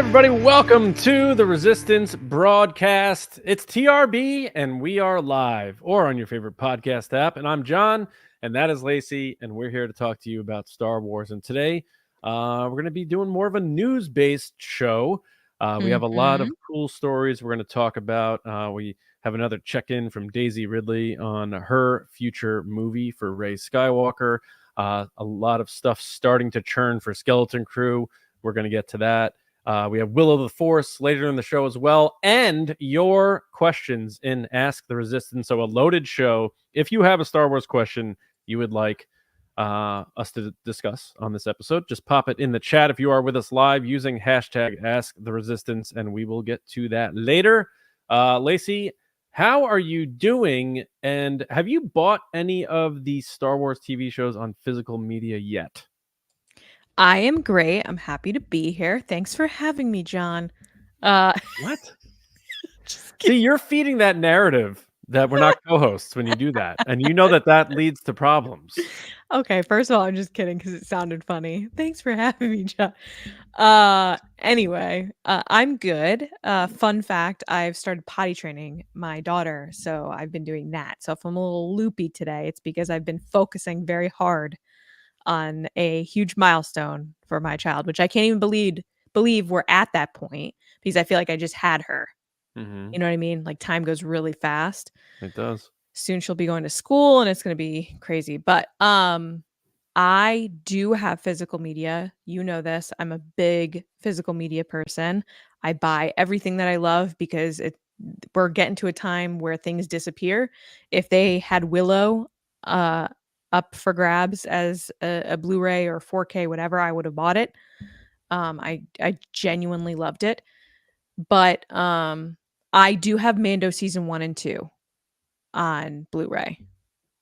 everybody, welcome to the Resistance broadcast. It's TRB, and we are live or on your favorite podcast app. And I'm John, and that is Lacey, and we're here to talk to you about Star Wars. And today, we're going to be doing more of a news-based show. We have a lot of cool stories we're going to talk about. We have another check-in from Daisy Ridley on her future movie for Rey Skywalker. A lot of stuff starting to churn for Skeleton Crew. We're going to get to that. We have Will of the Force later in the show as well, and your questions in Ask the Resistance. So a loaded show. If you have a Star Wars question you would like us to discuss on this episode, just pop it in the chat if you are with us live using hashtag Ask the Resistance, and we will get to that later. Lacey, how are you doing? And have you bought any of the Star Wars TV shows on physical media yet? I am great. I'm happy to be here. Thanks for having me, John. What? See, you're feeding that narrative that we're not co-hosts when you do that. And you know that leads to problems. Okay, first of all, I'm just kidding because it sounded funny. Thanks for having me, John. Anyway, I'm good. Fun fact, I've started potty training my daughter, so I've been doing that. So if I'm a little loopy today, it's because I've been focusing very hard on a huge milestone for my child, which I can't even believe we're at that point because I feel like I just had her. Mm-hmm. You know what I mean? Like time goes really fast. It does. Soon she'll be going to school and it's going to be crazy. But I do have physical media. You know this. I'm a big physical media person. I buy everything that I love because we're getting to a time where things disappear. If they had Willow up for grabs as a Blu-ray or 4K, whatever, I would have bought it. I genuinely loved it. But I do have Mando season 1 and 2 on Blu-ray.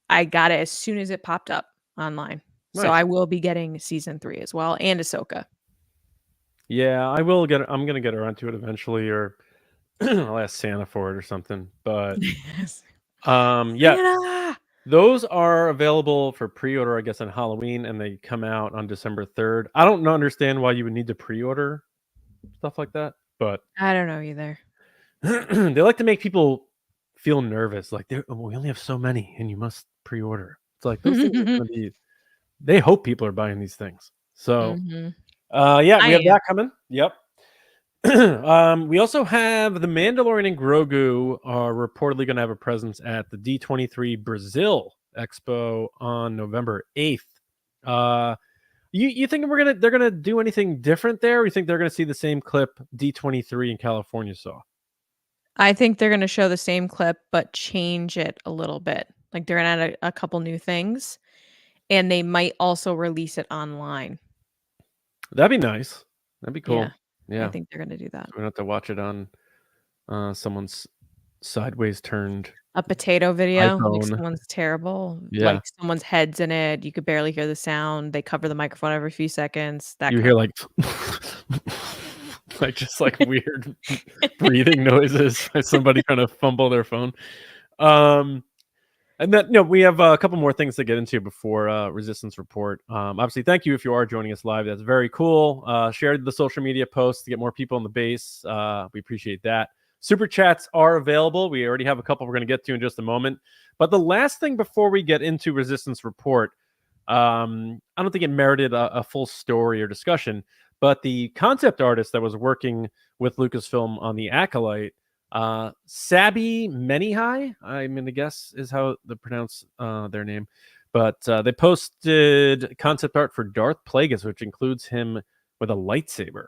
I got it as soon as it popped up online. Nice. So I will be getting season 3 as well, and Ahsoka. Yeah, I will get it. I'm gonna get around to it eventually, or I'll ask Santa for it or something. But yes. Yeah. Santa! Those are available for pre-order, I guess, on Halloween, and they come out on December 3rd. I don't understand why you would need to pre-order stuff like that, but I don't know either. They like to make people feel nervous, like we only have so many, and you must pre-order. It's like those things are gonna be. They hope people are buying these things. So, yeah, we have that coming. Yep. We also have the Mandalorian and Grogu are reportedly going to have a presence at the D23 Brazil Expo on November 8th. You think they're gonna do anything different there? Or you think they're gonna see the same clip D23 in California saw? I think they're gonna show the same clip but change it a little bit. Like they're gonna add a couple new things, and they might also release it online. That'd be nice. That'd be cool. Yeah. Yeah, I think they're gonna do that. So we don't have to watch it on someone's sideways turned a potato video. iPhone. Like someone's terrible. Yeah. Like someone's head's in it. You could barely hear the sound. They cover the microphone every few seconds. That you hear like like just like weird breathing noises by somebody trying to fumble their phone. And then, we have a couple more things to get into before Resistance Report. Obviously, thank you if you are joining us live. That's very cool. Share the social media posts to get more people in the base. We appreciate that. Super chats are available. We already have a couple we're going to get to in just a moment. But the last thing before we get into Resistance Report, I don't think it merited a full story or discussion, but the concept artist that was working with Lucasfilm on the Acolyte, Sabi Menihai, I'm going to guess is how they pronounce their name, but they posted concept art for Darth Plagueis, which includes him with a lightsaber.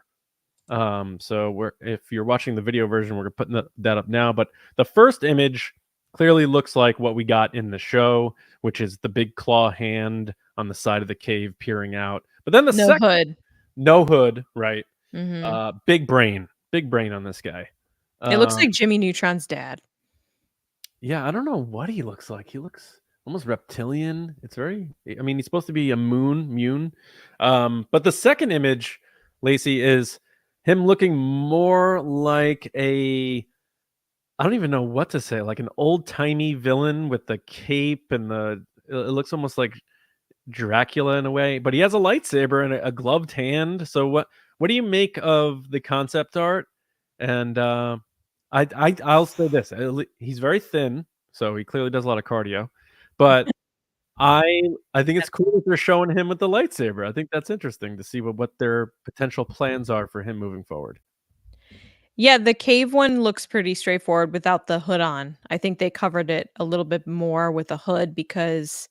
So if you're watching the video version, we're putting that up now, but the first image clearly looks like what we got in the show, which is the big claw hand on the side of the cave peering out, but then no hood, right? Mm-hmm. Big brain on this guy. It looks like Jimmy Neutron's dad. Yeah, I don't know what he looks like. He looks almost reptilian. It's he's supposed to be a Mune. But the second image, Lacey, is him looking more like I don't even know what to say, like an old-timey villain with the cape and it looks almost like Dracula in a way, but he has a lightsaber and a gloved hand. So what what do you make of the concept art? And I'll say this: he's very thin, so he clearly does a lot of cardio. But I I think it's cool that they're showing him with the lightsaber. I think that's interesting to see what their potential plans are for him moving forward. Yeah, the cave one looks pretty straightforward without the hood on. I think they covered it a little bit more with a hood because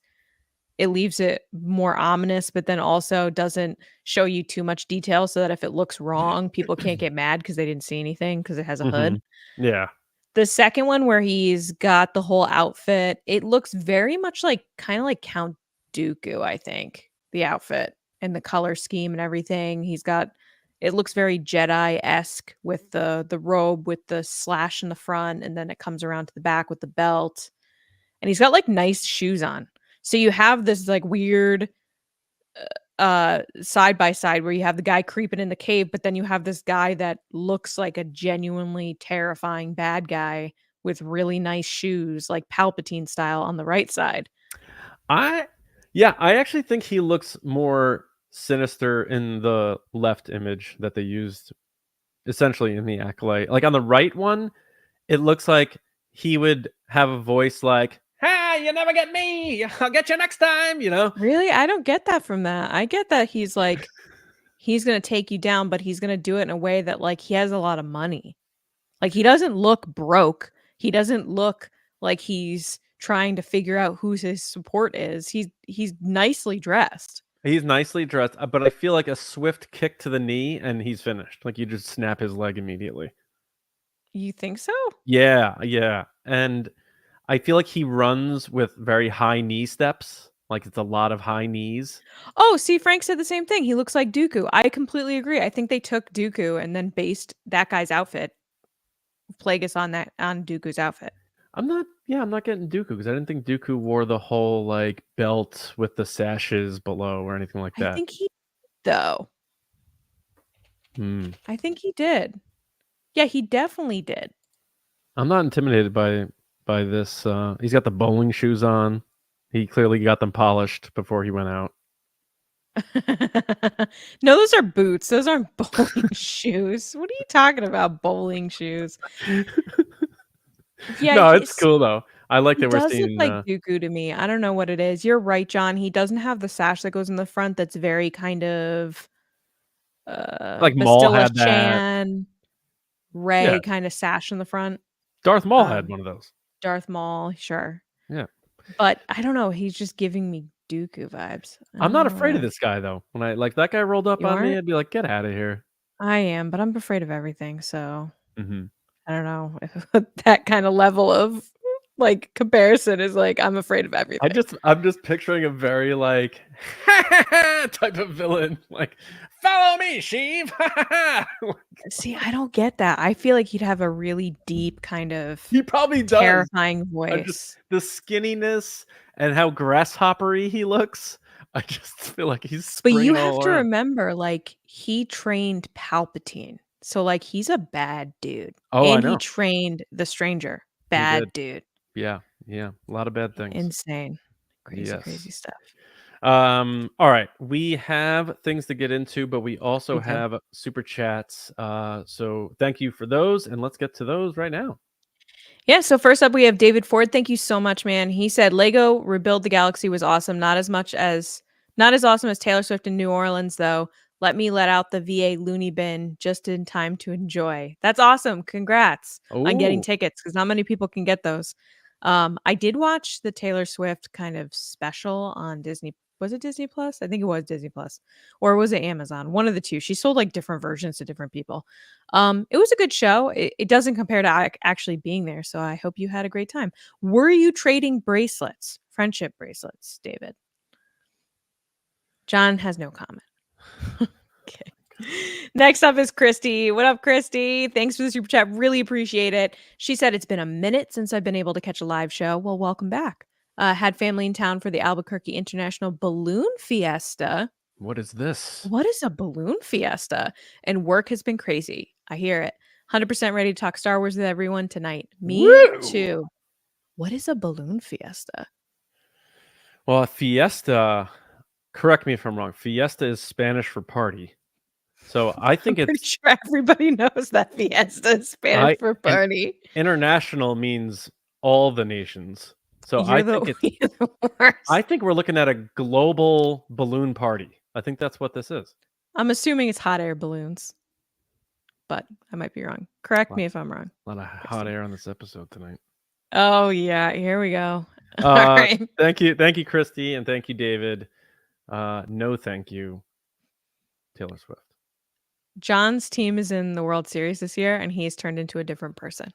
it leaves it more ominous, but then also doesn't show you too much detail so that if it looks wrong, people can't get mad because they didn't see anything because it has a hood. Yeah. The second one where he's got the whole outfit, it looks very much like kinda like Count Dooku, I think, the outfit and the color scheme and everything. He's got it looks very Jedi-esque with the robe with the slash in the front, and then it comes around to the back with the belt, and he's got, like, nice shoes on. So you have this, like, weird side by side where you have the guy creeping in the cave, but then you have this guy that looks like a genuinely terrifying bad guy with really nice shoes, like Palpatine style on the right side. I yeah, I actually think he looks more sinister in the left image that they used essentially in the acolyte. Like on the right one, it looks like he would have a voice like, "Hey, you never get me. I'll get you next time," you know? Really? I don't get that from that. I get that he's like he's gonna take you down, but he's gonna do it in a way that like he has a lot of money. Like he doesn't look broke. He doesn't look like he's trying to figure out who his support is. He's nicely dressed. He's nicely dressed, but I feel like a swift kick to the knee and he's finished. Like you just snap his leg immediately. You think so? Yeah, yeah. And I feel like he runs with very high knee steps. Like it's a lot of high knees. Oh, see, Frank said the same thing. He looks like Dooku. I completely agree. I think they took Dooku and then based that guy's outfit, Plagueis on that on Dooku's outfit. I'm not getting Dooku because I didn't think Dooku wore the whole like belt with the sashes below or anything like I that. think he though. Hmm. I think he did. Yeah, he definitely did. I'm not intimidated by this. He's got the bowling shoes on. He clearly got them polished before he went out. No, those are boots. Those aren't bowling shoes. What are you talking about? Bowling shoes. Yeah, No, it's cool though. I like he that we're does look seeing like Dooku to me. I don't know what it is. You're right, John. He doesn't have the sash that goes in the front that's very kind of like Maul Bastilla had that. Shan, Yeah, Rey kind of sash in the front. Darth Maul had Um, one of those. Darth Maul, sure. Yeah. But I don't know, he's just giving me Dooku vibes. I I'm don't not know afraid of why. this guy though. When I like that guy rolled up You on me, aren't? I'd be like, "Get out of here." I am, but I'm afraid of everything, so Mhm. I don't know if that kind of level of, like, comparison is like, I'm afraid of everything. I'm just picturing a very like type of villain, like follow me, Sheev. See, I don't get that. I feel like he'd have a really deep kind of He probably does. terrifying I just voice. the skinniness and how grasshoppery he looks. I just feel like he's But you springing have all to around. remember, like, he trained Palpatine. So, like, he's a bad dude. Oh, I And he know. trained the stranger. He did. Bad dude. Yeah, yeah. A lot of bad things. Insane. Crazy, Yes. crazy stuff. All right. We have things to get into, but we also We do. have super chats. So thank you for those, and let's get to those right now. Yeah, so first up we have David Ford. Thank you so much, man. He said Lego Rebuild the Galaxy was awesome. Not as awesome as Taylor Swift in New Orleans, though. Let me let out the VA loony bin just in time to enjoy. That's awesome. Congrats on getting Oh, tickets because not many people can get those. I did watch the Taylor Swift kind of special on Disney. Was it Disney Plus? I think it was Disney Plus, or was it Amazon? One of the two. She sold like different versions to different people. It was a good show. It doesn't compare to actually being there, so I hope you had a great time. Were you trading bracelets, friendship bracelets, David? John has no comment. Okay. Next up is Christy. What up, Christy? Thanks for the super chat. Really appreciate it. She said it's been a minute since I've been able to catch a live show. Well, welcome back. Had family in town for the Albuquerque International Balloon Fiesta. what is this? What is a balloon fiesta? And work has been crazy. I hear it. 100% ready to talk Star Wars with everyone tonight. Me Woo! too. What is a balloon fiesta? Well, a fiesta. Correct me if I'm wrong. Fiesta is Spanish for party. So I think I'm pretty it's sure everybody knows that fiesta is Spanish for and party. international means all the nations. So You're the you're the I worst. think we're looking at a global balloon party. I think that's what this is. I'm assuming it's hot air balloons, but I might be wrong. Correct Lot, me if I'm wrong, lot of hot Christy. air on this episode tonight. Oh, yeah, here we go. All right. Thank you, Christy, and thank you, David. No, thank you, Taylor Swift. John's team is in the World Series this year, and he's turned into a different person.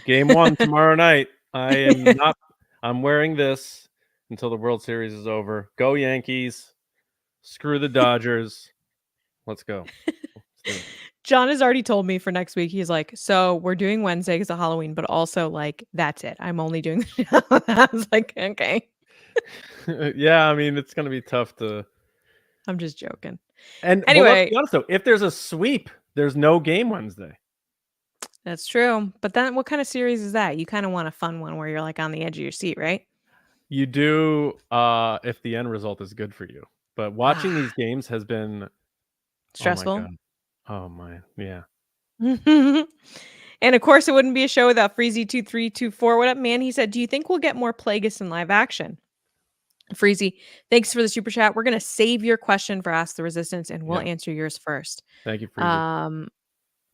Game 1 tomorrow night. I am not. I'm wearing this until the World Series is over. Go Yankees! Screw the Dodgers. Let's go. Let's do it. John has already told me for next week. He's like, so we're doing Wednesday because of Halloween, but also like that's it. I'm only doing the show. I was like, okay. Yeah, I mean it's gonna be tough to. I'm just joking. And well, let's Anyway, be honest though. If there's a sweep, there's no game Wednesday. that's true. But then what kind of series is that? You kind of want a fun one where you're like on the edge of your seat, right? You do if the end result is good for you. But watching these games has been Stressful. Oh my, yeah. And of course, it wouldn't be a show without Freezy2324. What up, man? He said, do you think we'll get more Plagueis in live action? Freezy, thanks for the super chat. We're going to save your question for Ask the Resistance, and we'll answer yours first. Thank you, Freezy.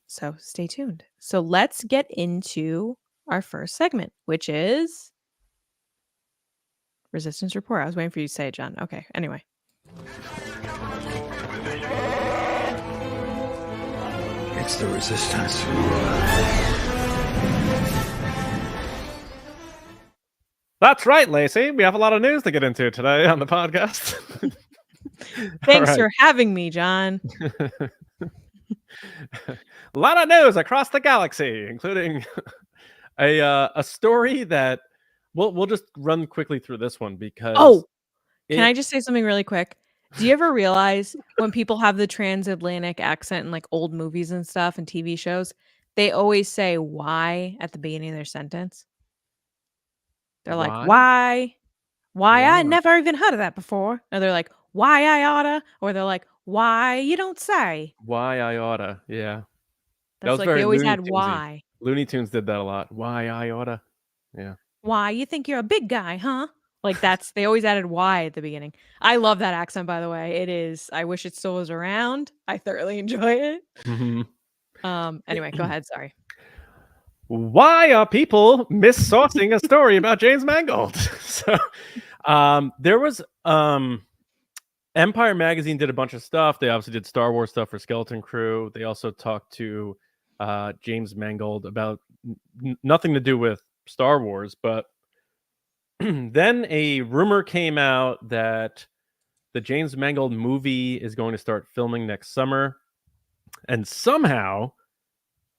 So stay tuned. So let's get into our first segment, which is Resistance Report. I was waiting for you to say it, John. Okay, anyway. It's the Resistance. That's right, Lacey. We have a lot of news to get into today on the podcast. Thanks for having me, John. A lot of news across the galaxy, including a story that we'll just run quickly through this one because can I just say something really quick? Do you ever realize when people have the transatlantic accent in like old movies and stuff and TV shows, they always say why at the beginning of their sentence? They're like, why? Why? I never even heard of that before. Or they're like, why I oughta? Or they're like, why you don't say? Why I oughta. Yeah. That That's was like very they always Looney had Tunesy. why. Looney Tunes did that a lot. Why I oughta. Yeah. Why? You think you're a big guy, huh? Like they always added why at the beginning. I love that accent, by the way. It is. I wish it still was around. I thoroughly enjoy it. Anyway, go ahead. Sorry. Why are people mis-sourcing a story about James Mangold? So there was Empire Magazine did a bunch of stuff. They obviously did Star Wars stuff for Skeleton Crew. They also talked to James Mangold about nothing to do with Star Wars, but then a rumor came out that the James Mangold movie is going to start filming next summer. And somehow,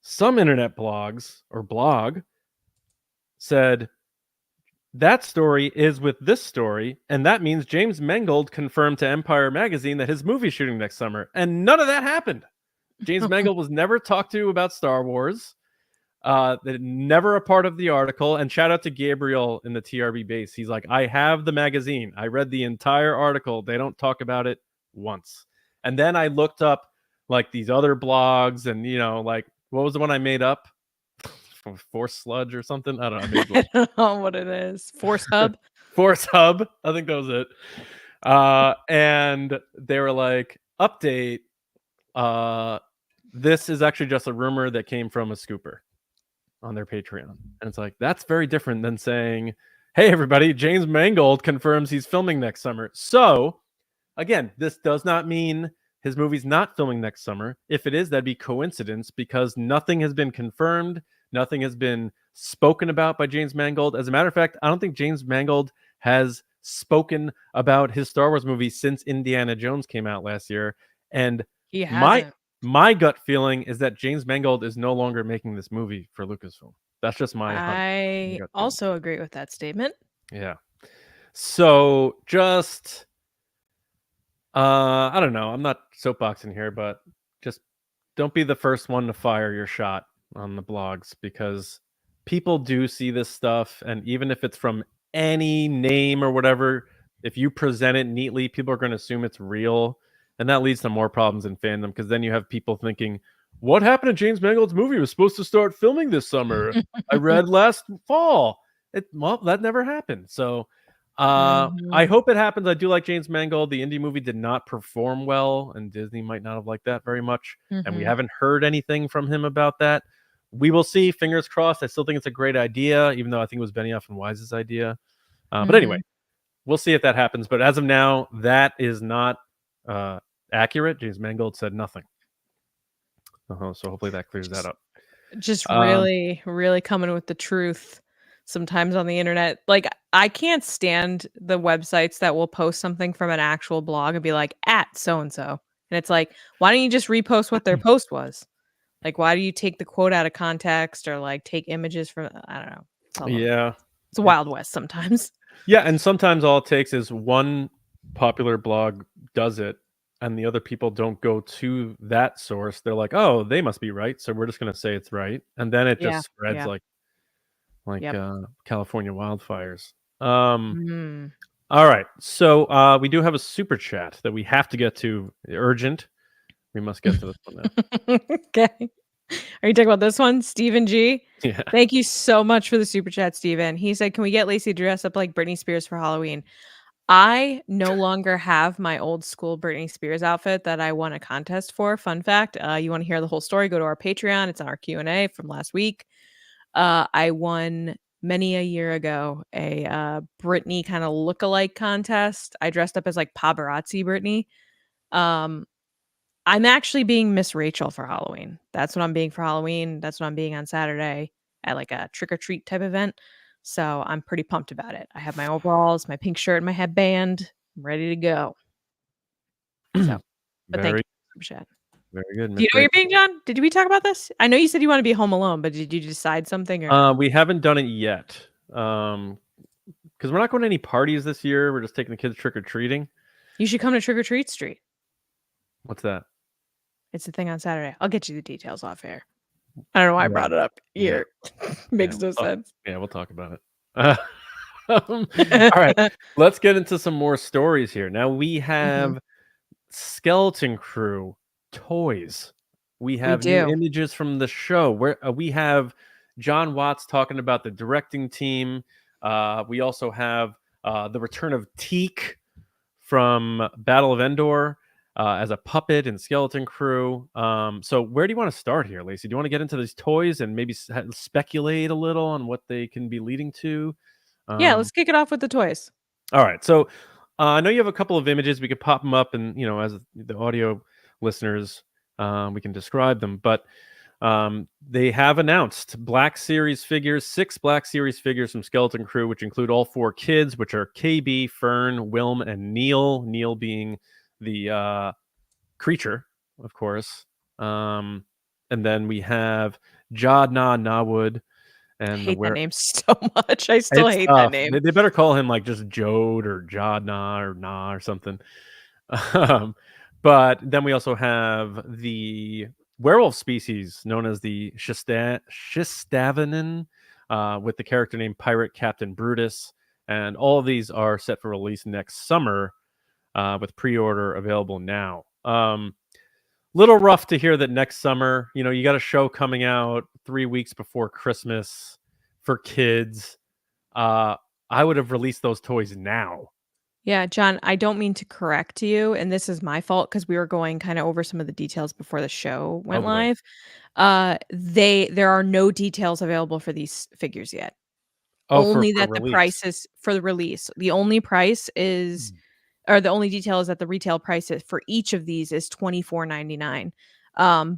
some internet blogs or blog said that story is with this story, and that means James Mangold confirmed to Empire Magazine that his movie's shooting next summer. And none of that happened. James Mangold was never talked to about Star Wars. Never a part of the article. And shout out to Gabriel in the TRB base. He's like, I have the magazine. I read the entire article. They don't talk about it once. And then I looked up like these other blogs and, like, what was the one I made up? Force Sludge or something? I don't know. I don't know what it is. Force Hub? Force Hub. I think that was it. And they were like, update. This is actually just a rumor that came from a scooper on their Patreon. And it's like, that's very different than saying, hey, everybody, James Mangold confirms he's filming next summer. So, again, this does not mean his movie's not filming next summer. If it is, that'd be coincidence because nothing has been confirmed. Nothing has been spoken about by James Mangold. As a matter of fact, I don't think James Mangold has spoken about his Star Wars movie since Indiana Jones came out last year. And he hasn't. My gut feeling is that James Mangold is no longer making this movie for Lucasfilm. That's just my I also agree with that statement. Yeah. So just I don't know. I'm not soapboxing here, but just don't be the first one to fire your shot on the blogs because people do see this stuff. And even if it's from any name or whatever, if you present it neatly, people are going to assume it's real. and that leads to more problems in fandom because then you have people thinking, "What happened to James Mangold's movie? It was supposed to start filming this summer. I read last fall." Well, that never happened. So I Mhm. hope it happens. I do like James Mangold. The indie movie did not perform well, and Disney might not have liked that very much. And we Mhm. haven't heard anything from him about that. We will see. Fingers crossed. I still think it's a great idea, even though I think it was Benioff and Wise's idea. But anyway, Mhm. we'll see if that happens. But as of now, that is not uh, accurate. James Mangold said nothing. So hopefully that clears that Just up. just Um, really, really coming with the truth sometimes on the internet. Like, I can't stand the websites that will post something from an actual blog and be like, "at so and so." And it's like, why don't you just repost what their post was? Like, why do you take the quote out of context or like take images from I don't know. yeah. It's a It, wild west sometimes. yeah. And sometimes all it takes is one popular blog does it, and the other people don't go to that source. They're like, oh, they must be right. So we're just going to say it's right. And then it Yeah. just spreads Yeah. like Yep. California wildfires. Um, Mm. all right. So we do have a super chat that we have to get to urgent. We must get to this one now. Okay. Are you talking about this one? Stephen G. Yeah. Thank you so much for the super chat, Stephen. He said, "Can we get Lacey to dress up like Britney Spears for Halloween?" I no longer have my old school Britney Spears outfit that I won a contest for. Fun fact, you want to hear the whole story, go to our Patreon. It's on our Q&A from last week. I won many a year ago a Britney kind of look-alike contest. I dressed up as like paparazzi Britney. Um, I'm actually being Miss Rachel for Halloween. That's what I'm being for Halloween. That's what I'm being on Saturday at like a trick or treat type event. So I'm pretty pumped about it. I have my overalls, my pink shirt, and my headband. I'm ready to go. So, but thank Very, you, Super Chat. very good, Do you Miss know what you're Rachel. being, John? Did we talk about this? I know you said you want to be home alone, but did you decide something or no? We haven't done it yet. Because we're not going to any parties this year. We're just taking the kids trick or treating. You should come to Trick or Treat Street. What's that? It's a thing on Saturday. I'll get you the details off air. I don't know why I Yeah, brought it up yeah, here. Makes we'll no talk. sense. Yeah, we'll talk about it. All right, let's get into some more stories here. Now we Mhm. have Skeleton Crew toys. We We have new do. images from the show. Where we have John Watts talking about the directing team. We also have the return of Teak from Battle of Endor as a puppet in Skeleton Crew. So where do you want to start here, Lacey? Do you want to get into these toys and maybe speculate a little on what they can be leading to? Yeah, Um, let's kick it off with the toys. all right. So I know you have a couple of images. We could pop them up, and as the audio listeners, we can describe them. But they have announced Black Series figures, 6 Black Series figures from Skeleton Crew, which include all 4 kids, which are KB, Fern, Wilm, and Neil. Neil being the creature, of course. And then we have Jadna Nawood I and the hate that where name so much. I still it's hate that tough. name. They better call him like just Jode or Jadna or Na or something. Um, but then we also have the werewolf species known as the Shistavanen, with the character named Pirate Captain Brutus. And all of these are set for release next summer, with pre-order available now. Little rough to hear that next summer, you got a show coming out 3 weeks before Christmas for kids. I would have released those toys now. Yeah, John, I don't mean to correct you, and this is my fault because we were going kind of over some of the details before the show Oh went boy. live. There are no details available for these figures yet. Oh, for Only that the release. price is for the release. The only price is Mm. or the only detail is that the retail price for each of these is $24.99.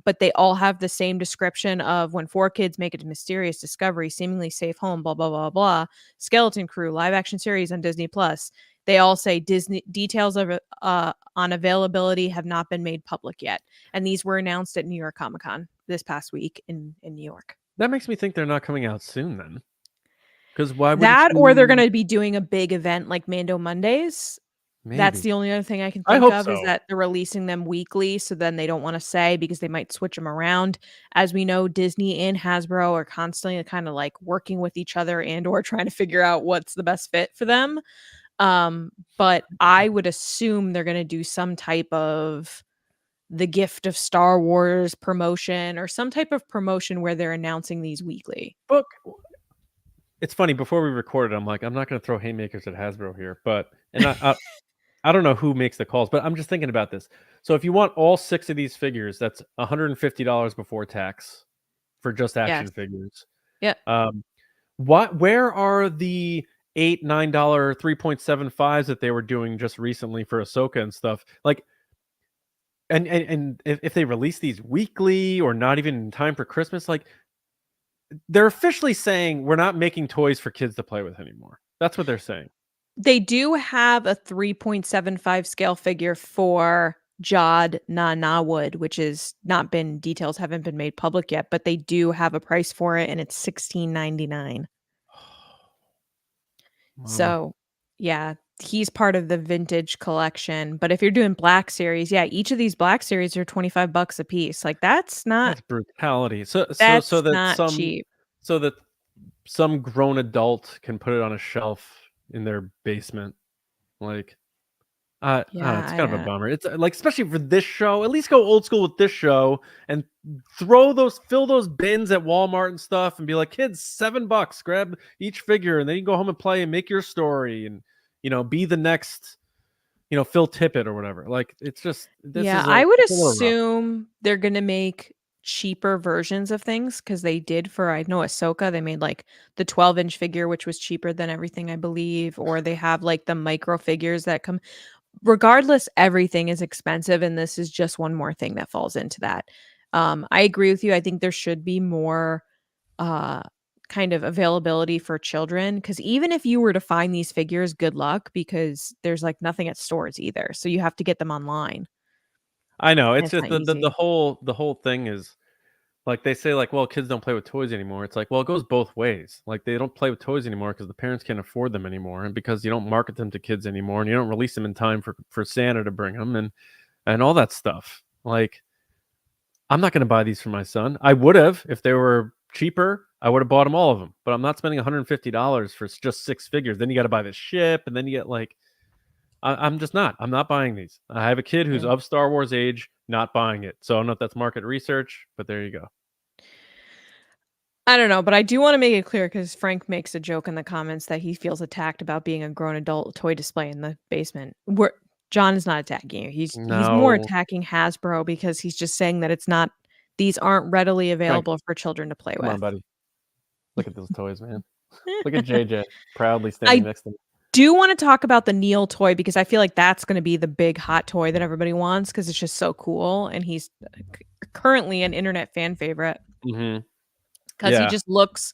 But they all have the same description of when 4 kids make a mysterious discovery, seemingly safe home, blah blah blah blah. Skeleton Crew live action series on Disney Plus. They all say Disney details of on availability have not been made public yet, and these were announced at New York Comic Con this past week in New York. That makes me think they're not coming out soon then. Because why wouldn't That or they're you? going to be doing a big event like Mando Mondays. That's Maybe. the only other thing I can I think hope of is so. that they're releasing them weekly, so then they don't wanna say because they might switch them around. As we know, Disney and Hasbro are constantly kinda, like, working with each other and or trying to figure out what's the best fit for them. But I would assume they're going to do some type of the gift of Star Wars promotion or some type of promotion where they're announcing these weekly. Book. It's funny. Before we recorded, I'm like, I'm not going to throw haymakers at Hasbro here, but I don't know who makes the calls, but I'm just thinking about this. So if you want all 6 of these figures, that's $150 before tax for just action Yes. figures. Yep. Where are the $8-9 3.75s that they were doing just recently for Ahsoka and stuff? Like, and if they release these weekly or not even in time for Christmas, like they're officially saying we're not making toys for kids to play with anymore. That's what they're saying. They do have a 3.75 scale figure for Jod Wood, which is not been details haven't been made public yet, but they do have a price for it and it's $16.99. Wow. So, yeah, he's part of the vintage collection. But if you're doing Black Series, yeah, each of these Black Series are $25 a piece. Like that's That's brutality. So not cheap. so that some grown adult can put it on a shelf in their basement. Like, I don't know, it's kind of a bummer. It's like, especially for this show, at least go old school with this show and fill those bins at Walmart and stuff and be like, kids, $7, grab each figure and then you can go home and play and make your story and, be the next, Phil Tippett or whatever. Like, it's just, I would it's a little rough. assume they're going to make cheaper versions of things because they did for, I know, Ahsoka. They made like the 12-inch figure, which was cheaper than everything, I believe, or they have like the micro figures that come. Regardless, everything is expensive, and this is just one more thing that falls into that. I agree with you. I think there should be more kind of availability for children because even if you were to find these figures, good luck because there's like nothing at stores either. So you have to get them online. I know. And It's it's just not easy. the whole thing is like they say, like, well, kids don't play with toys anymore. It's like, well, it goes both ways. Like they don't play with toys anymore because the parents can't afford them anymore, and because you don't market them to kids anymore, and you don't release them in time for Santa to bring them and all that stuff. Like, I'm not going to buy these for my son. I would have if they were cheaper. I would have bought them all of them, but I'm not spending $150 for just 6 figures. Then you got to buy the ship, and then you get like, I'm just not. I'm not buying these. I have a kid who's Yeah. of Star Wars age, not buying it. So I don't know if that's market research, but there you go. I don't know, but I do want to make it clear because Frank makes a joke in the comments that he feels attacked about being a grown adult toy display in the basement. John is not attacking you. He's more No. attacking Hasbro because he's just saying that these aren't readily Frank, available for children to play come with. on, buddy. Look at those toys, man. Look at JJ proudly standing next to me. Do want to talk about the Neil toy because I feel like that's going to be the big hot toy that everybody wants because it's just so cool and he's currently an internet fan favorite Mm-hmm. because he just looks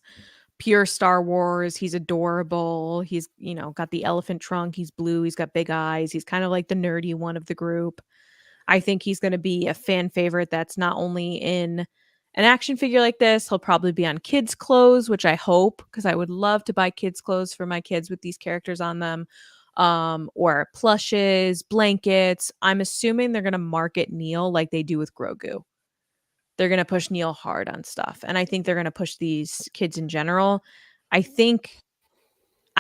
pure Star Wars. He's adorable. He's, got the elephant trunk. He's blue. He's got big eyes. He's kind of like the nerdy one of the group. I think he's going to be a fan favorite that's not only in an action figure like this, he'll probably be on kids' clothes, which I hope, because I would love to buy kids' clothes for my kids with these characters on them, or plushes, blankets. I'm assuming they're going to market Neil like they do with Grogu. They're going to push Neil hard on stuff. And I think they're going to push these kids in general. I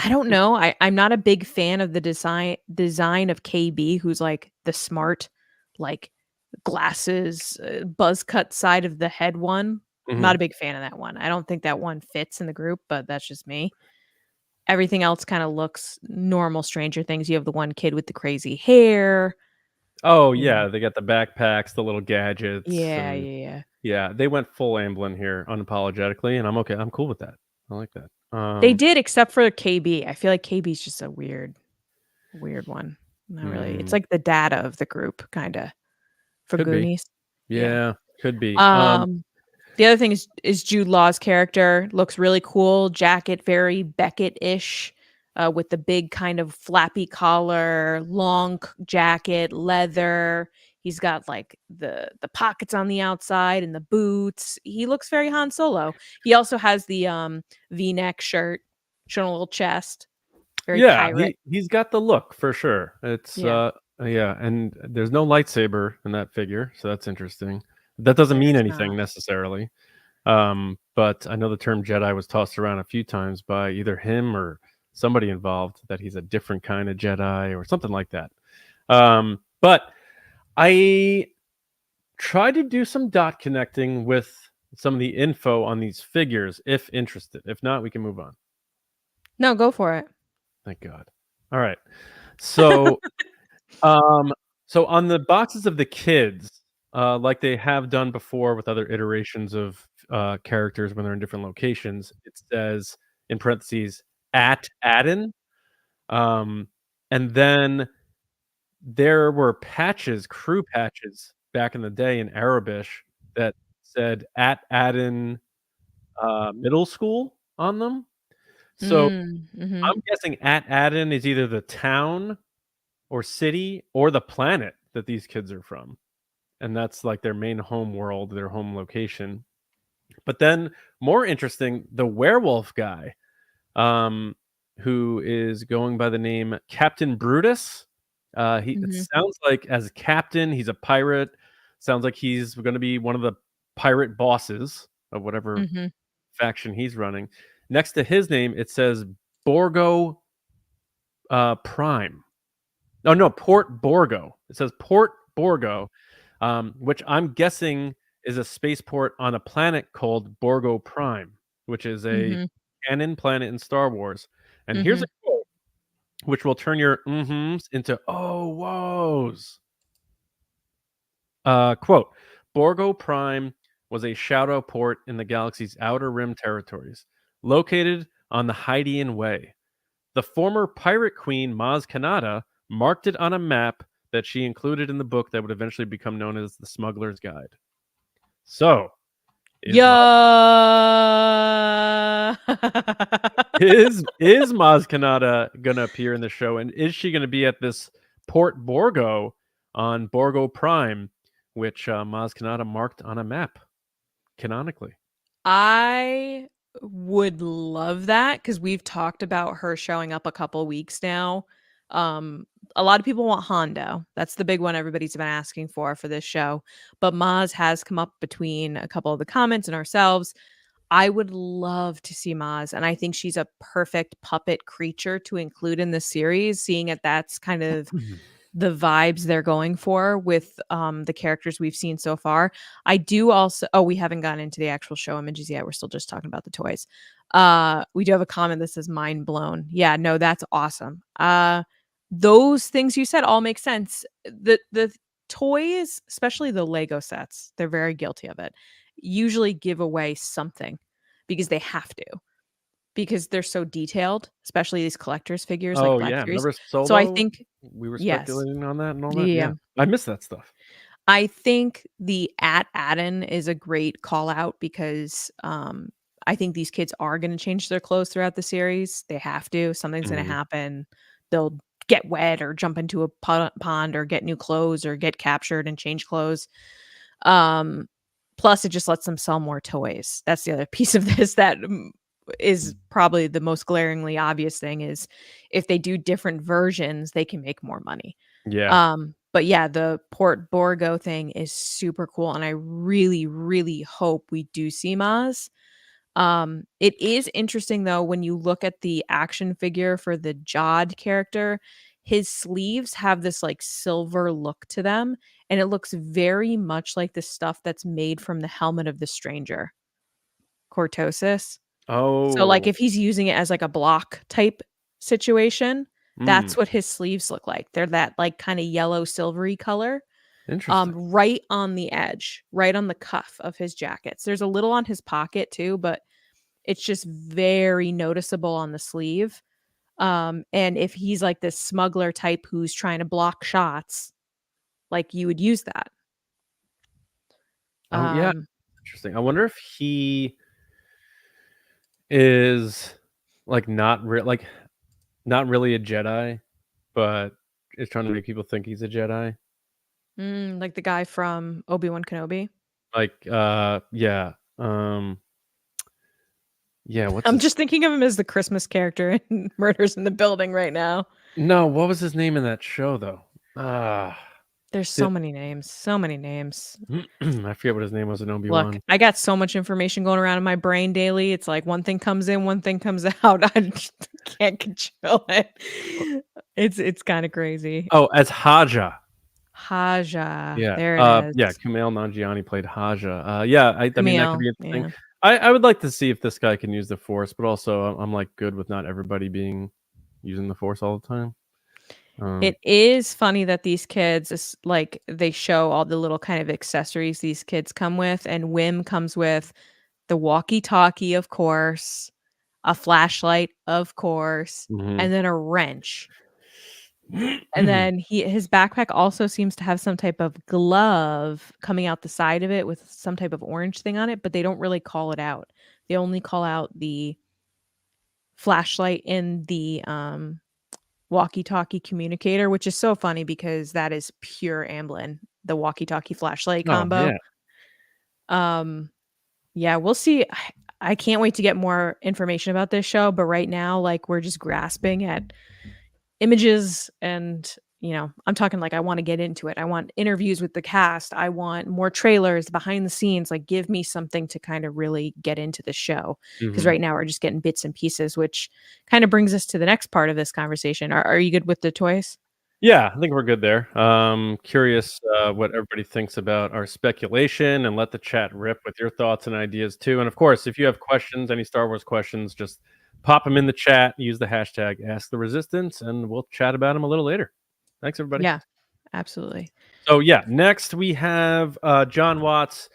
don't know. I'm not a big fan of the design of KB, who's like the smart, like glasses, buzz cut side of the head one. Mm-hmm. Not a big fan of that one. I don't think that one fits in the group, but that's just me. Everything else kind of looks normal Stranger Things. You have the one kid with the crazy hair. Oh, yeah. They got the backpacks, the little gadgets. Yeah. They went full Amblin here unapologetically, and I'm okay. I'm cool with that. I like that. They did, except for KB. I feel like KB's just a weird one. Not really. It's like the data of the group, kind of, for could Goonies. Be. Yeah, could be. The other thing is Jude Law's character looks really cool. Jacket, very Beckett-ish, with the big kind of flappy collar, long jacket, leather. He's got like the pockets on the outside and the boots. He looks very Han Solo. He also has the V-neck shirt, showing a little chest. Very pirate. He's got the look for sure. It's and there's no lightsaber in that figure, so that's interesting. That doesn't mean anything necessarily. But I know the term Jedi was tossed around a few times by either him or somebody involved that he's a different kind of Jedi or something like that. But I tried to do some dot connecting with some of the info on these figures, if interested. If not, we can move on. No, go for it. Thank God. All right. So, so on the boxes of the kids, like they have done before with other iterations of characters when they're in different locations, it says in parentheses at Adden. And then there were patches, crew patches back in the day in Arabish that said at Adden Middle School on them. So Mm-hmm. I'm guessing at Adden is either the town or city or the planet that these kids are from. And that's like their main home world, their home location. But then more interesting, the werewolf guy, who is going by the name Captain Brutus. It Mm-hmm. sounds like as captain, he's a pirate. Sounds like he's going to be one of the pirate bosses of whatever Mm-hmm. faction he's running. Next to his name, it says Borgo Prime. Oh no, Port Borgo. It says Port Borgo, which I'm guessing is a spaceport on a planet called Borgo Prime, which is a Mm-hmm. canon planet in Star Wars. And here's Mm-hmm. a quote, which will turn your mm-hms into oh whoas. Quote: Borgo Prime was a shadow port in the galaxy's outer rim territories, located on the Hydean Way. The former pirate queen Maz Kanata marked it on a map that she included in the book that would eventually become known as the Smuggler's Guide. So, is Yeah. Maz Kanata gonna appear in the show, and is she gonna be at this Port Borgo on Borgo Prime, which Maz Kanata marked on a map canonically? I would love that because we've talked about her showing up a couple weeks now. A lot of people want Hondo. That's the big one everybody's been asking for this show. But Maz has come up between a couple of the comments and ourselves. I would love to see Maz, and I think she's a perfect puppet creature to include in the series, seeing that that's kind of the vibes they're going for with the characters we've seen so far. I do also we haven't gotten into the actual show images yet. We're still just talking about the toys. We do have a comment that says mind blown. Yeah, no, that's awesome. Those things you said all make sense. The toys, especially the Lego sets, they're very guilty of it. Usually give away something because they have to. Because they're so detailed, especially these collectors figures like Oh Black yeah, Series. remember So I Solo? think We were yes. speculating on that and all that. Yeah. Yeah, I miss that stuff. I think the at Adden is a great call out because I think these kids are going to change their clothes throughout the series. They have to. Something's going to Mhm. happen. They'll get wet or jump into a pond or get new clothes or get captured and change clothes. Plus, it just lets them sell more toys. That's the other piece of this that is probably the most glaringly obvious thing is if they do different versions, they can make more money. Yeah. But yeah, the Port Borgo thing is super cool, and I really, really hope we do see Maz. It is interesting though when you look at the action figure for the Jod character, his sleeves have this like silver look to them, and it looks very much like the stuff that's made from the helmet of the stranger, Cortosis. So, like, Oh. if he's using it as, like, a block type situation, Mm, that's what his sleeves look like. They're that, like, kinda yellow silvery color, interesting. right on the edge, right on the cuff of his jackets. There's a little on his pocket too, but it's just very noticeable on the sleeve. And if he's, like, this smuggler type who's trying to block shots, like, you would use that. Oh, yeah, Um interesting. I wonder if he is, like, not really a Jedi, but is trying to make people think he's a Jedi. like the guy from Obi-Wan Kenobi. Like, yeah, yeah, what's I'm his just thinking of him as the Christmas character in Murders in the Building right now. No, what was his name in that show, though? Ah, There's so many names. So many names. I forget what his name was in Look, Obi-Wan. I got so much information going around in my brain daily. It's like one thing comes in, one thing comes out. I just can't control it. It's kind of crazy. Oh, as Haja. Haja. Yeah. There it is. Yeah, Kumail Nanjiani played Haja. Yeah, I mean, that could Camille. be interesting. Yeah. I would like to see if this guy can use the Force, but also I'm like good with not everybody using the Force all the time. It is funny that these kids, like, they show all the little kind of accessories these kids come with, and Wim comes with the walkie-talkie, of course, a flashlight, of course, Mhm. and then a wrench. And then his backpack also seems to have some type of glove coming out the side of it with some type of orange thing on it, but they don't really call it out. They only call out the flashlight in the walkie-talkie communicator, which is so funny because that is pure Amblin, the walkie-talkie flashlight Oh, combo. yeah. Yeah, we'll see. I can't wait to get more information about this show, but right now, like, we're just grasping at images and, I'm talking like I want to get into it. I want interviews with the cast. I want more trailers, behind the scenes. Like, give me something to kind of really get into the show. Because Mhm. right now we're just getting bits and pieces, which kind of brings us to the next part of this conversation. Are you good with the toys? Yeah, I think we're good there. Curious what everybody thinks about our speculation, and let the chat rip with your thoughts and ideas too. And of course, if you have questions, any Star Wars questions, just pop them in the chat. Use the hashtag #AskTheResistance, and we'll chat about them a little later. Thanks, everybody. Yeah, absolutely. So yeah, next we have John Watts,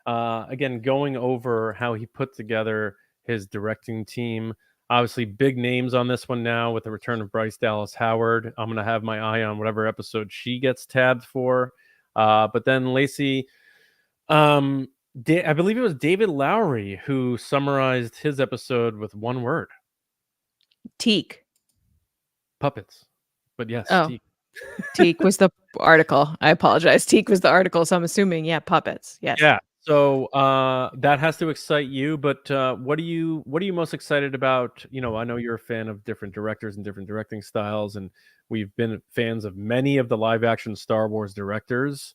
again going over how he put together his directing team. Obviously, big names on this one now with the return of Bryce Dallas Howard. I'm gonna have my eye on whatever episode she gets tabbed for. But then Lacey, I believe it was David Lowery who summarized his episode with one word: Teak. puppets. But yes, Oh, Teak was the article. I apologize. Teak was the article, so I'm assuming, yeah, puppets. Yes. Yeah. So that has to excite you, but what are you most excited about? I know you're a fan of different directors and different directing styles, and we've been fans of many of the live action Star Wars directors.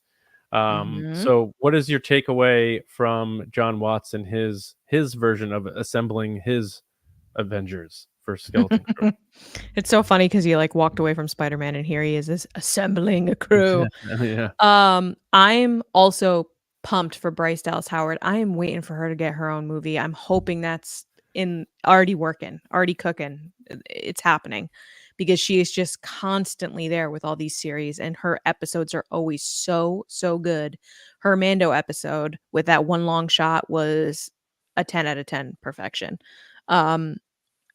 Mhm. So what is your takeaway from John Watts and his version of assembling his Avengers for Skeleton Crew? It's so funny because he, like, walked away from Spider-Man, and here he is assembling a crew. Yeah. I'm also pumped for Bryce Dallas Howard. I am waiting for her to get her own movie. I'm hoping that's already working, already cooking. It's happening because she is just constantly there with all these series, and her episodes are always so, so good. Her Mando episode with that one long shot was a 10 out of 10 perfection.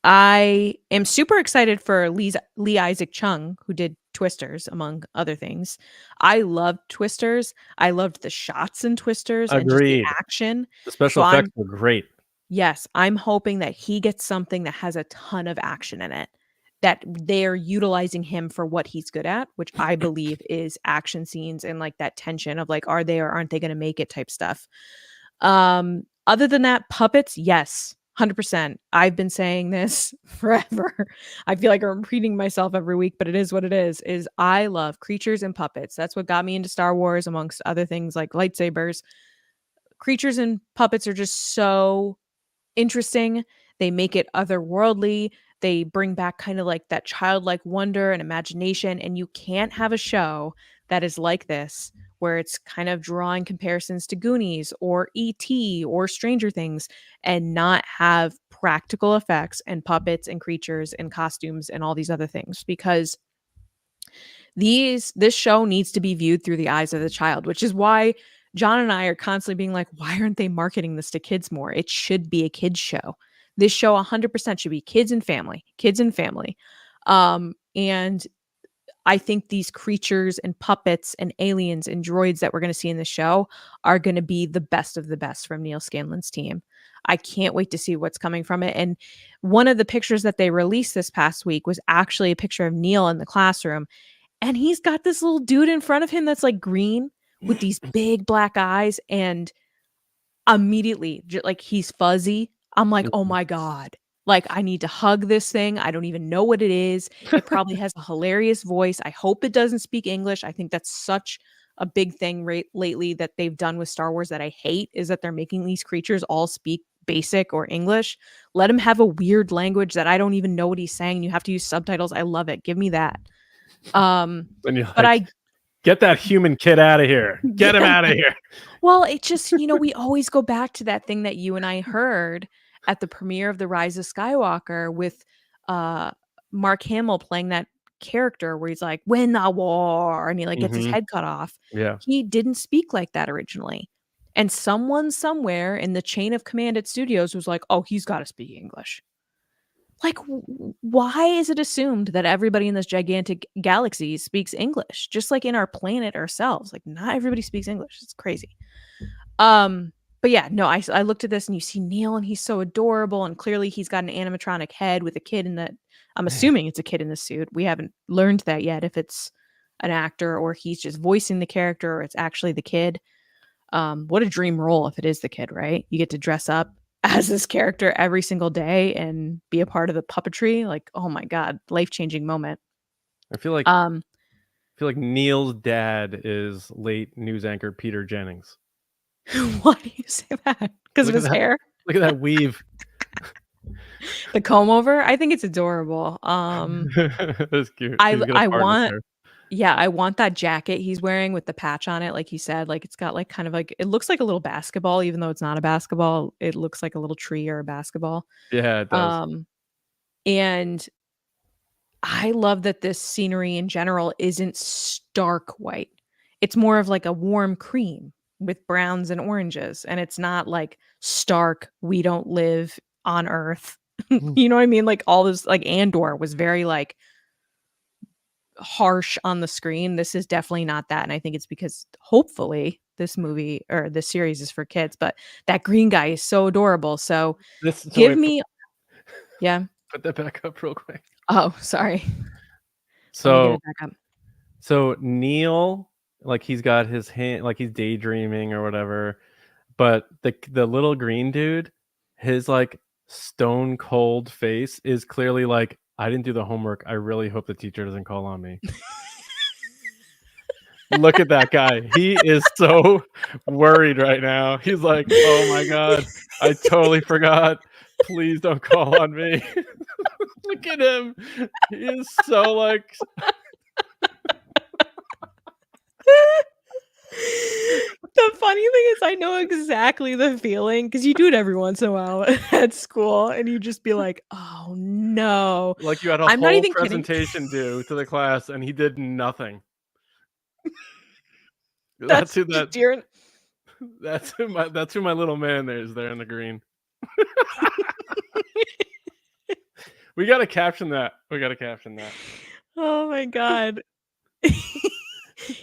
I am super excited for Lee Isaac Chung, who did Twisters, among other things. I loved Twisters. I loved the shots in Twisters and just the Agreed. action. The special So effects were great. I'm hoping that he gets something that has a ton of action in it, that they're utilizing him for what he's good at, which I believe is action scenes and, like, that tension of, like, are they or aren't they going to make it type stuff. Other than that, puppets, yes, 100%. I've been saying this forever. I feel like I'm repeating myself every week, but it is what it is I love creatures and puppets. That's what got me into Star Wars, amongst other things like lightsabers. Creatures and puppets are just so interesting. They make it otherworldly. They bring back kind of like that childlike wonder and imagination. And you can't have a show that is like this, where it's kind of drawing comparisons to Goonies or E.T. or Stranger Things, and not have practical effects and puppets and creatures and costumes and all these other things. Because this show needs to be viewed through the eyes of the child, which is why John and I are constantly being like, why aren't they marketing this to kids more? It should be a kids show. This show 100% should be kids and family, kids and family. And I think these creatures and puppets and aliens and droids that we're going to see in the show are going to be the best of the best from Neil Scanlon's team. I can't wait to see what's coming from it. And one of the pictures that they released this past week was actually a picture of Neil in the classroom. And he's got this little dude in front of him that's like green with these big black eyes. And immediately, like, he's fuzzy. I'm like, oh my God. Like, I need to hug this thing. I don't even know what it is. It probably has a hilarious voice. I hope it doesn't speak English. I think that's such a big thing lately that they've done with Star Wars that I hate, is that they're making these creatures all speak basic or English. Let him have a weird language that I don't even know what he's saying. You have to use subtitles. I love it. Give me that. And you're But like, get that human kid out of here. Get him out of here. Well, it just, we always go back to that thing that you and I heard at the premiere of The Rise of Skywalker with Mark Hamill playing that character where he's like, win the war, and he like gets his head cut off. Yeah. He didn't speak like that originally. And someone somewhere in the chain of command at studios was like, oh, he's got to speak English. Like, why is it assumed that everybody in this gigantic galaxy speaks English? Just like in our planet ourselves. Like, not everybody speaks English. It's crazy. But yeah, no, I looked at this and you see Neil and he's so adorable, and clearly he's got an animatronic head with a kid in that. I'm assuming it's a kid in the suit. We haven't learned that yet, if it's an actor or he's just voicing the character or it's actually the kid. What a dream role if it is the kid, right? You get to dress up as this character every single day and be a part of the puppetry. Like, oh my God, life-changing moment. I feel like Neil's dad is late news anchor Peter Jennings. Why do you say that? Because of his hair? Look at that weave. The comb over? I think it's adorable. That's cute. I want that jacket he's wearing with the patch on it, like you said. Like, it's got like kind of like, it looks like a little basketball, even though it's not a basketball. It looks like a little tree or a basketball. Yeah, it does. And I love that this scenery in general isn't stark white. It's more of like a warm cream with browns and oranges. And it's not like stark, we don't live on Earth. You know what I mean? Like, all this, like Andor was very like harsh on the screen. This is definitely not that. And I think it's because hopefully this movie or this series is for kids, but that green guy is so adorable. So yeah. Put that back up real quick. Oh, sorry. So Neil, like, he's got his hand, like he's daydreaming or whatever, but the little green dude, his like stone cold face is clearly like, I didn't do the homework. I really hope the teacher doesn't call on me. Look at that guy. He is so worried right now. He's like, oh my God, I totally forgot. Please don't call on me. Look at him. He is so like. The funny thing is, I know exactly the feeling because you do it every once in a while at school, and you just be like, "Oh no!" Like, you had a whole presentation due to the class, and he did nothing. That's who my little man is there in the green. We gotta caption that. Oh my God.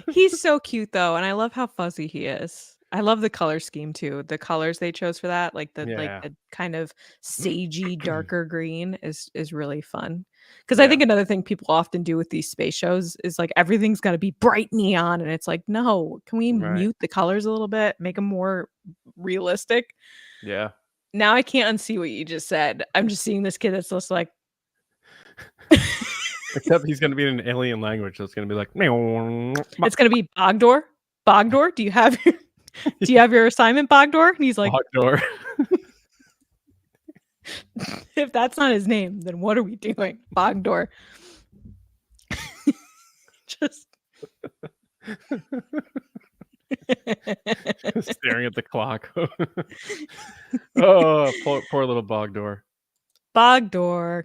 He's so cute though, and I love how fuzzy he is. I love the color scheme too. The colors they chose for that, like the kind of sagey darker green is really fun. Because I think another thing people often do with these space shows is like everything's got to be bright neon, and it's like, no, can we mute the colors a little bit, make them more realistic? Yeah. Now I can't unsee what you just said. I'm just seeing this kid that's just like. Except he's going to be in an alien language, so it's going to be like. It's going to be Bogdor. Bogdor, do you have your assignment, Bogdor? And he's like, Bogdor. If that's not his name, then what are we doing, Bogdor? Just staring at the clock. Oh, poor little Bogdor. Bogdor.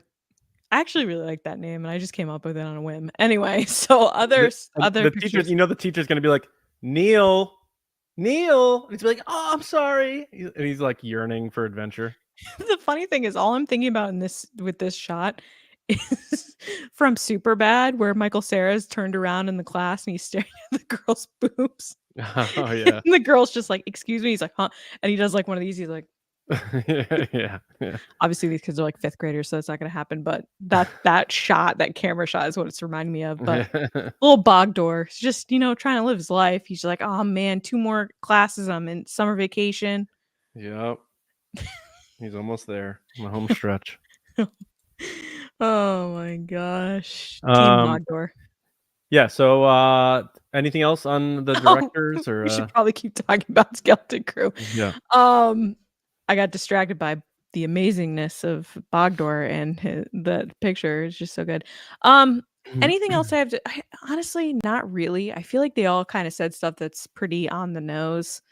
I actually really like that name, and I just came up with it on a whim. Anyway, so other the teacher, the teacher's gonna be like, Neil, and he's like, oh, I'm sorry, and he's like yearning for adventure. The funny thing is, all I'm thinking about with this shot is from Superbad, where Michael Cera's turned around in the class and he's staring at the girl's boobs. Oh yeah. And the girl's just like, excuse me. He's like, huh? And he does like one of these. He's like. yeah. Obviously these kids are like 5th graders, so it's not gonna happen, but that camera shot is what it's reminding me of. But little Bogdor is just trying to live his life. He's like, oh man, 2 more classes, I'm in summer vacation. Yep. He's almost there on the home stretch. Oh my gosh. Team Bogdor. Yeah, so anything else on the directors or We should probably keep talking about Skeleton Crew. yeah. I got distracted by the amazingness of Bogdor and the picture is just so good. Anything else I have to honestly not really. I feel like they all kind of said stuff that's pretty on the nose.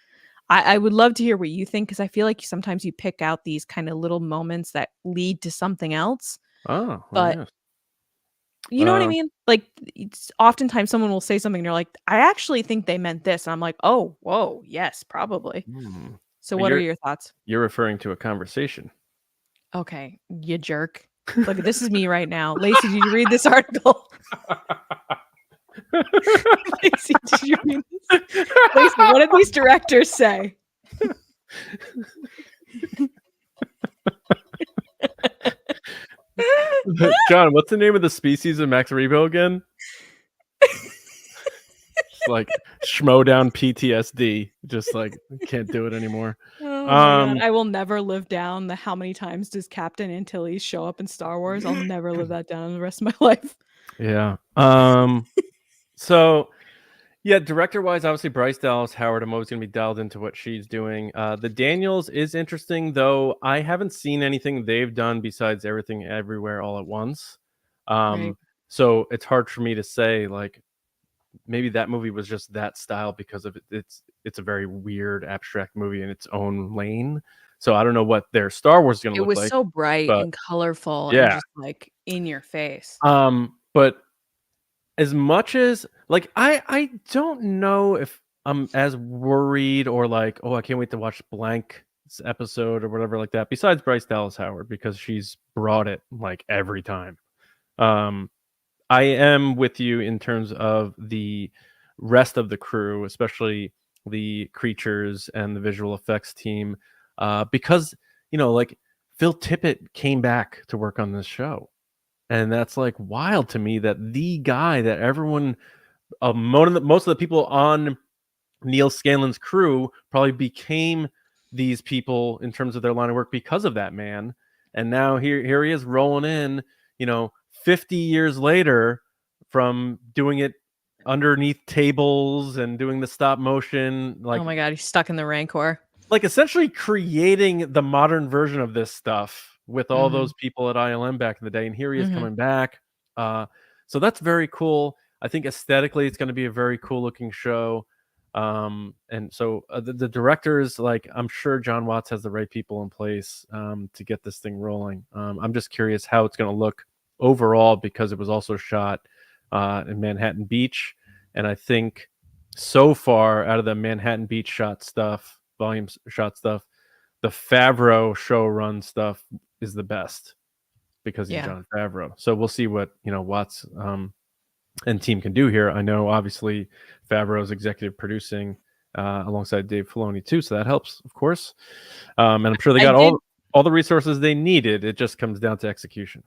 I would love to hear what you think because I feel like sometimes you pick out these kind of little moments that lead to something else. Oh, well, But yes. you know what I mean? Like, it's oftentimes someone will say something and you're like, "I actually think they meant this." And I'm like, "Oh, whoa, yes, probably." So what are your thoughts? You're referring to a conversation. Okay, you jerk. Look, this is me right now. Lacey, did you read this article? Lacey, did you read this? Lacey, what did these directors say? John, what's the name of the species of Max Rebo again? It's like schmo down PTSD. Just like can't do it anymore. Oh my god, I will never live down the how many times does Captain Antilles show up in Star Wars? I'll never live that down the rest of my life. Yeah. So yeah, director-wise, obviously Bryce Dallas Howard. I'm always gonna be dialed into what she's doing. The Daniels is interesting, though. I haven't seen anything they've done besides Everything Everywhere All at Once. Right. So it's hard for me to say like maybe that movie was just that style because of it's a very weird abstract movie in its own lane. So I don't know what their Star Wars is gonna It look was like, so bright but and colorful and yeah. just, like, in your face. But as much as like I don't know if I'm as worried or like, oh, I can't wait to watch blank episode or whatever like that. Besides Bryce Dallas Howard, because she's brought it like every time. I am with you in terms of the rest of the crew, especially the creatures and the visual effects team, because like Phil Tippett came back to work on this show. And that's like wild to me that the guy that everyone, most of the people on Neil Scanlon's crew probably became these people in terms of their line of work because of that man. And now here he is rolling in, 50 years later from doing it underneath tables and doing the stop motion, Oh my god, he's stuck in the Rancor. like essentially creating the modern version of this stuff with all those people at ILM back in the day. And here he is coming back. So that's very cool. I think aesthetically, it's going to be a very cool looking show. And so the directors, like, I'm sure John Watts has the right people in place to get this thing rolling. I'm just curious how it's going to look overall because it was also shot in Manhattan Beach. And I think so far out of the Manhattan Beach volume shot stuff, the Favreau show run stuff is the best because he's Jon Favreau. So we'll see what Watts and team can do here. I know obviously Favreau's executive producing alongside Dave Filoni too, so that helps, of course. And I'm sure they got all the resources they needed. It just comes down to execution.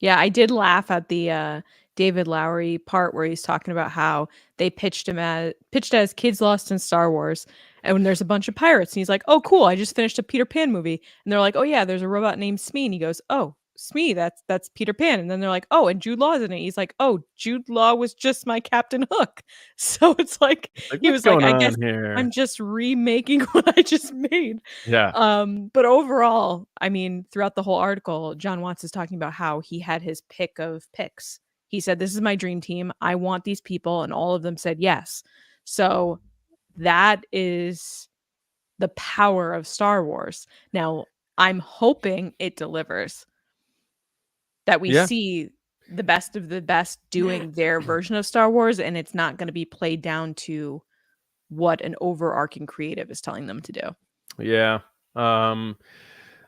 Yeah, I did laugh at the David Lowery part where he's talking about how they pitched as Kids Lost in Star Wars, and when there's a bunch of pirates, and he's like, "Oh, cool! I just finished a Peter Pan movie," and they're like, "Oh yeah, there's a robot named Smee," and he goes, "Oh, Smee, that's Peter Pan," and then they're like, "Oh, and Jude Law's in it." He's like, "Oh, Jude Law was just my Captain Hook," so it's like he was like, "I guess I'm just remaking what I just made." Yeah. But overall, I mean, throughout the whole article, John Watts is talking about how he had his pick of picks. He said, "This is my dream team. I want these people," and all of them said yes. So that is the power of Star Wars. Now, I'm hoping it delivers. That we see the best of the best doing their version of Star Wars, and it's not going to be played down to what an overarching creative is telling them to do. Yeah.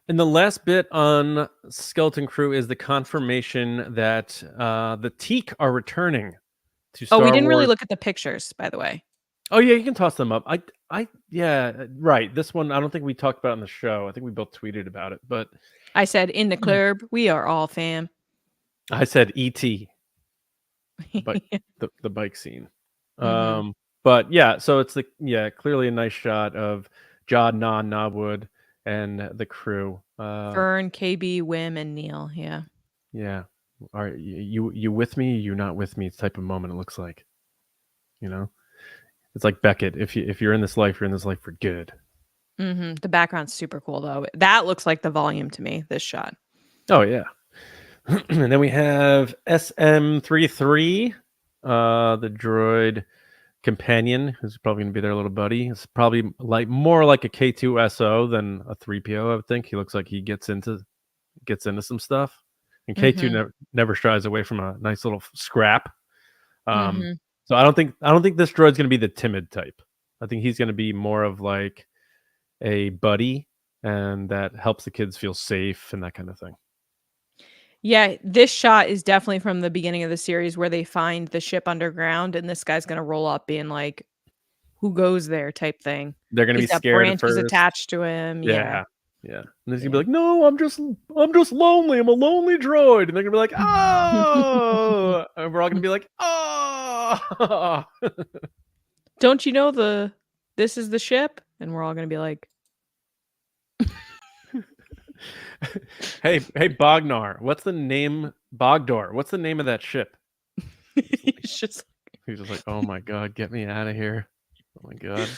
And the last bit on Skeleton Crew is the confirmation that the Teak are returning to Star Wars. Oh, we didn't really look at the pictures, by the way. Oh yeah, you can toss them up. Yeah, right. This one I don't think we talked about on the show. I think we both tweeted about it, but I said in the club, we are all fam. I said E.T. But the bike scene. But yeah, so it's clearly a nice shot of Jod Nah Nabwood and the crew. Fern, KB, Wim, and Neil. Yeah. Yeah. Are you with me? You not with me? Type of moment. It looks like, you know, it's like Beckett. If you're in this life, you're in this life for good. The background's super cool though. That looks like the volume to me. This shot. Oh yeah. And then we have SM33, the droid companion, who's probably going to be their little buddy. It's probably like more like a K2SO than a 3PO. I would think he looks like he gets into some stuff, and K2 never shies away from a nice little scrap. So I don't think this droid's going to be the timid type. I think he's going to be more of like a buddy, and that helps the kids feel safe and that kind of thing. Yeah, this shot is definitely from the beginning of the series where they find the ship underground, and this guy's gonna roll up being like, "Who goes there?" type thing. They're going to be He's got scared at branches first. attached to him. Yeah. And he's gonna be like, "No, I'm just lonely. I'm a lonely droid." And they're gonna be like, "Oh," and we're all gonna be like, "Oh." Don't you know this is the ship? And we're all gonna be like, Hey, Bognar, what's the name? Bogdor, what's the name of that ship? he's just like, "Oh my god, get me out of here! Oh my god,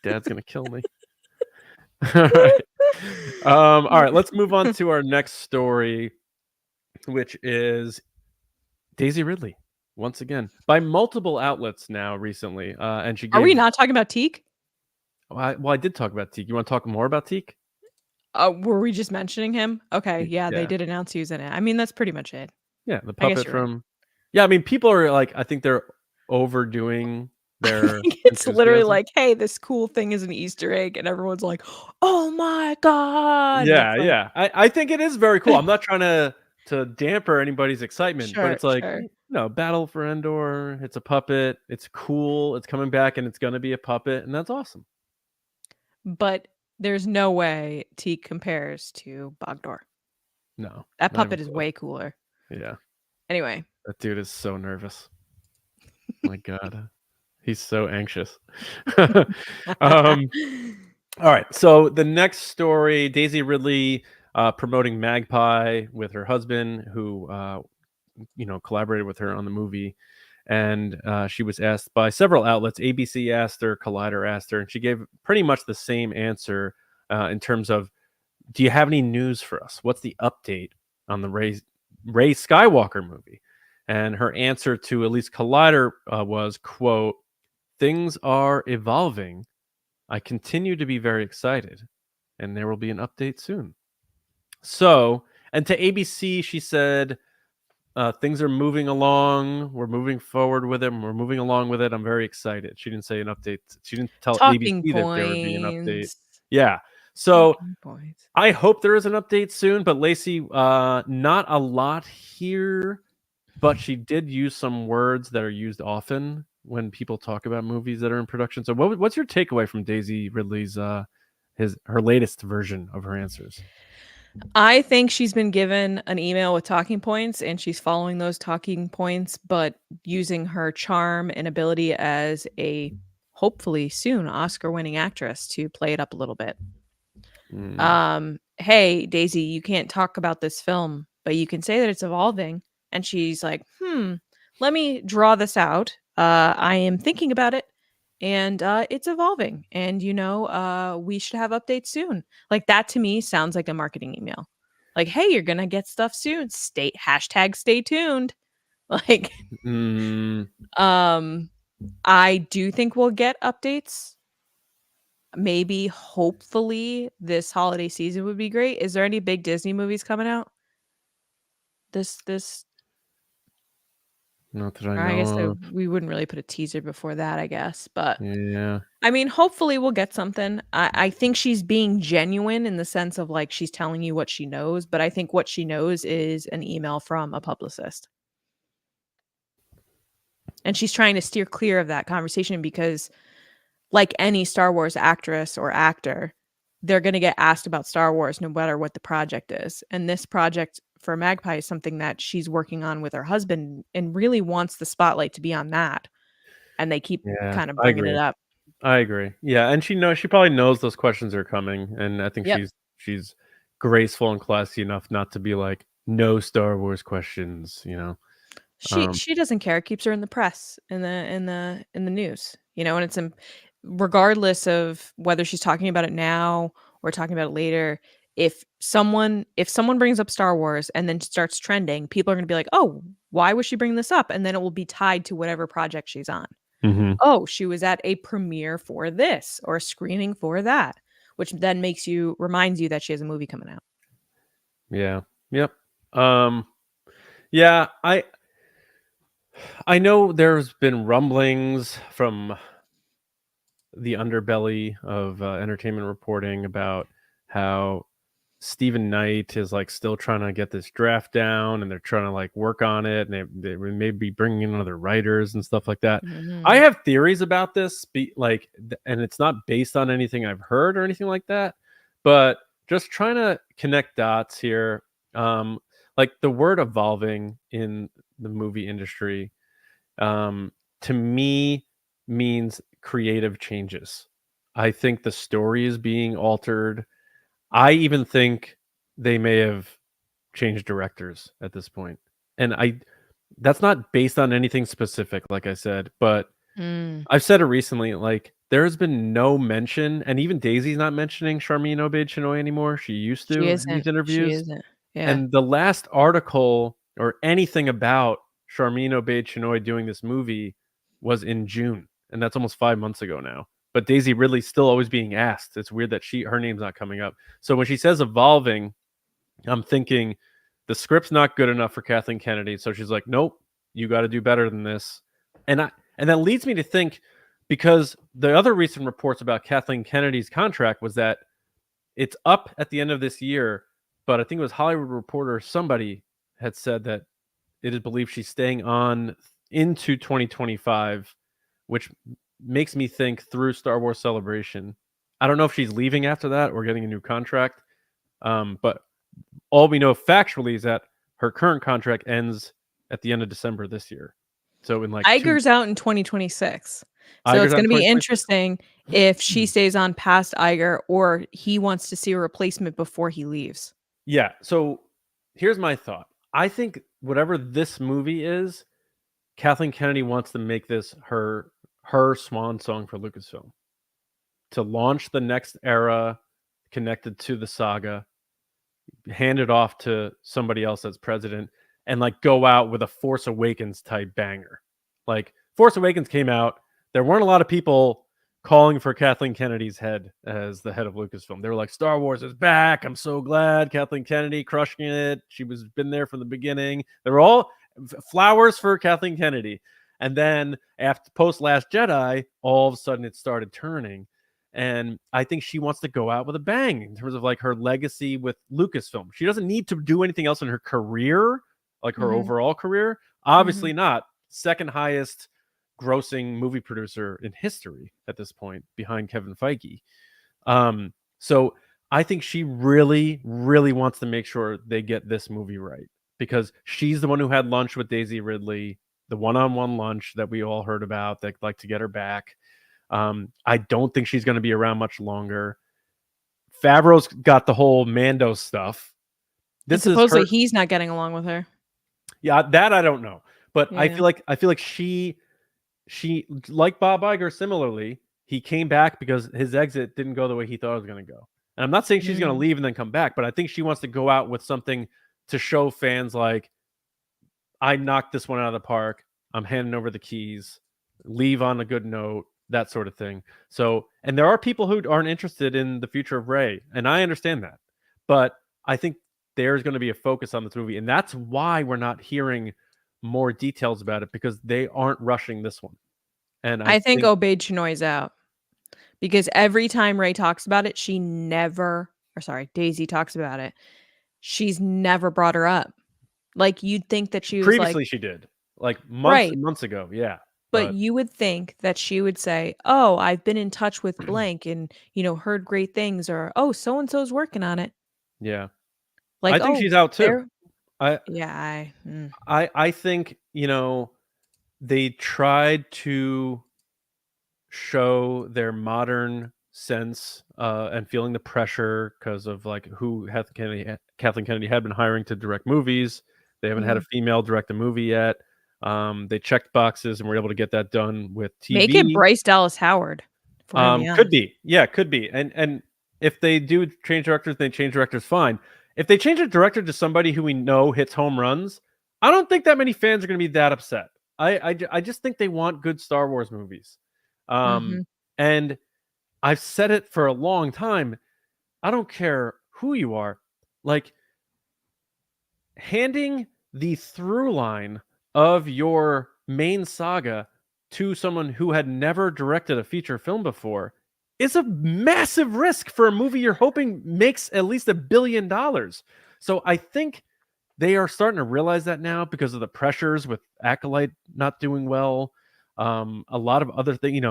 Dad's gonna kill me." All right. All right, let's move on to our next story, which is Daisy Ridley once again by multiple outlets now recently. And she gave, Are we not talking about Teak? Well, I did talk about Teak. You want to talk more about Teak? Were we just mentioning him? Okay, yeah, they Yeah. did announce he was in it. I mean, that's pretty much it. Yeah, the I guess puppet you're right. from. Yeah, I mean, people are like, I think they're overdoing their. It's literally enthusiasm. like, hey, this cool thing is an Easter egg, and everyone's like, oh my god. Yeah, It's like, yeah. I think it is very cool. I'm not trying to damper anybody's excitement, but Sure, it's like, sure. Battle for Endor. It's a puppet. It's cool. It's coming back, and it's gonna be a puppet, and that's awesome. But there's no way Teak compares to Bogdor. No, That not even puppet is close. way cooler. Yeah, Anyway. that dude is so nervous. My God, he's so anxious. All right, so the next story, Daisy Ridley promoting Magpie with her husband, who collaborated with her on the movie, and she was asked by several outlets. ABC asked her, Collider asked her, and she gave pretty much the same answer in terms of, do you have any news for us? What's the update on the Rey Skywalker movie? And her answer to at least Collider was, quote, "Things are evolving. I continue to be very excited, and there will be an update soon." So, and to ABC, she said, "Things are moving along. We're moving forward with it. And we're moving along with it. I'm very excited." She didn't say an update. She didn't tell Talking ABC that there would be an update. points. Yeah. So Talking points. I hope there is an update soon, but Lacey, not a lot here, but she did use some words that are used often when people talk about movies that are in production. So what's your takeaway from Daisy Ridley's her latest version of her answers? I think she's been given an email with talking points, and she's following those talking points, but using her charm and ability as a hopefully soon Oscar-winning actress to play it up a little bit. Hey, Daisy, you can't talk about this film, but you can say that it's evolving. And she's like, let me draw this out. I am thinking about it, and it's evolving. And, we should have updates soon. Like, that to me sounds like a marketing email. Like, hey, you're going to get stuff soon. Stay tuned. Like, I do think we'll get updates. Maybe, hopefully, this holiday season would be great. Is there any big Disney movies coming out? This Not that I or know I guess of. we wouldn't really put a teaser before that, I guess. But Yeah. I mean, hopefully we'll get something. I think she's being genuine in the sense of like she's telling you what she knows, but I think what she knows is an email from a publicist. And she's trying to steer clear of that conversation because, like any Star Wars actress or actor, they're going to get asked about Star Wars no matter what the project is. And this project for Magpie is something that she's working on with her husband and really wants the spotlight to be on that. And they keep kind of bringing it up. I agree. Yeah, and she probably knows those questions are coming, and I think Yep. she's graceful and classy enough not to be like no Star Wars questions. Um, She doesn't care. It keeps her in the press, in the news, and regardless of whether she's talking about it now or talking about it later, if someone brings up Star Wars and then starts trending, people are going to be like, "Oh, why was she bringing this up?" And then it will be tied to whatever project she's on. mhm. Oh, she was at a premiere for this or a screening for that, which then reminds you that she has a movie coming out. Yeah. Yep. Um, yeah, I know there's been rumblings from the underbelly of entertainment reporting about how Stephen Knight is like still trying to get this draft down, and they're trying to like work on it, and they may be bringing in other writers and stuff like that. I Mhm. have theories about this, and it's not based on anything I've heard or anything like that, but just trying to connect dots here. Um, like the word evolving in the movie industry, um, to me means creative changes. I think the story is being altered. I even think they may have changed directors at this point. And that's not based on anything specific, like I said, but Mm. I've said it recently, like there has been no mention, and even Daisy's not mentioning Charmin Obaid-Chinoy anymore. She used She to in these isn't. She interviews. isn't. Yeah. And the last article or anything about Charmin Obaid-Chinoy doing this movie was in June, and that's almost 5 months ago now. But Daisy Ridley's still always being asked. It's weird that her name's not coming up. So when she says evolving, I'm thinking the script's not good enough for Kathleen Kennedy. So she's like, "Nope, you got to do better than this." And that leads me to think, because the other recent reports about Kathleen Kennedy's contract was that it's up at the end of this year, but I think it was Hollywood Reporter, somebody had said that it is believed she's staying on into 2025, which makes me think through Star Wars Celebration. I don't know if she's leaving after that or getting a new contract. But all we know factually is that her current contract ends at the end of December this year. So in like Iger's out in 2026. So Iger's it's out in gonna be 2026. interesting if she stays on past Iger or he wants to see a replacement before he leaves. Yeah. So here's my thought. I think whatever this movie is, Kathleen Kennedy wants to make this her swan song for Lucasfilm to launch the next era connected to the saga, hand it off to somebody else as president, and like go out with a Force Awakens type banger. Like Force Awakens came out, there weren't a lot of people calling for Kathleen Kennedy's head as the head of Lucasfilm. They were like, Star Wars is back. I'm so glad. Kathleen Kennedy crushing it. She was been there from the beginning. They were all flowers for Kathleen Kennedy. And then after post Last Jedi, all of a sudden it started turning. And I think she wants to go out with a bang in terms of like her legacy with Lucasfilm. She doesn't need to do anything else in her career, like her Mhm. overall career. Mhm. Obviously not. Second highest grossing movie producer in history at this point, behind Kevin Feige. So I think she really, really wants to make sure they get this movie right, because she's the one who had lunch with Daisy Ridley, the one-on-one lunch that we all heard about, that like to get her back. I don't think she's going to be around much longer. Favreau's got the whole Mando stuff. And This is supposedly her. he's not getting along with her. Yeah, that I don't know, but Yeah. I feel like she like Bob Iger similarly. He came back because his exit didn't go the way he thought it was going to go. And I'm not saying she's going to Mm. leave and then come back, but I think she wants to go out with something to show fans like, I knocked this one out of the park. I'm handing over the keys. Leave on a good note, that sort of thing. So, and there are people who aren't interested in the future of Rey, and I understand that. But I think there's going to be a focus on this movie, and that's why we're not hearing more details about it, because they aren't rushing this one. And I I think think, Obaid Chinoy's out because every time Ray talks about it, she never or sorry, Daisy talks about it. She's never brought her up. Like, you'd think that she was like previously she did, like months right, and months ago. Yeah. but But you would think that she would say, "Oh, I've been in touch with blank and, heard great things," or, "Oh, so and so's working on it." yeah, Like, I think "Oh, she's out too. they're" I yeah, I think, they tried to show their modern sense and feeling the pressure because of like who Kathleen Kennedy had been hiring to direct movies. They haven't had a female direct a movie yet. They checked boxes and were able to get that done with Make it TV. Bryce Dallas Howard. If we're gonna be Could honest. be. Yeah, could be. And if they do change directors, they change directors, fine. If they change a director to somebody who we know hits home runs, I don't think that many fans are going to be that upset. I just think they want good Star Wars movies. Mhm. And I've said it for a long time. I don't care who you are. Like, handing the through line of your main saga to someone who had never directed a feature film before is a massive risk for a movie you're hoping makes at least $1 billion. So I think they are starting to realize that now because of the pressures with Acolyte not doing well. A lot of other things,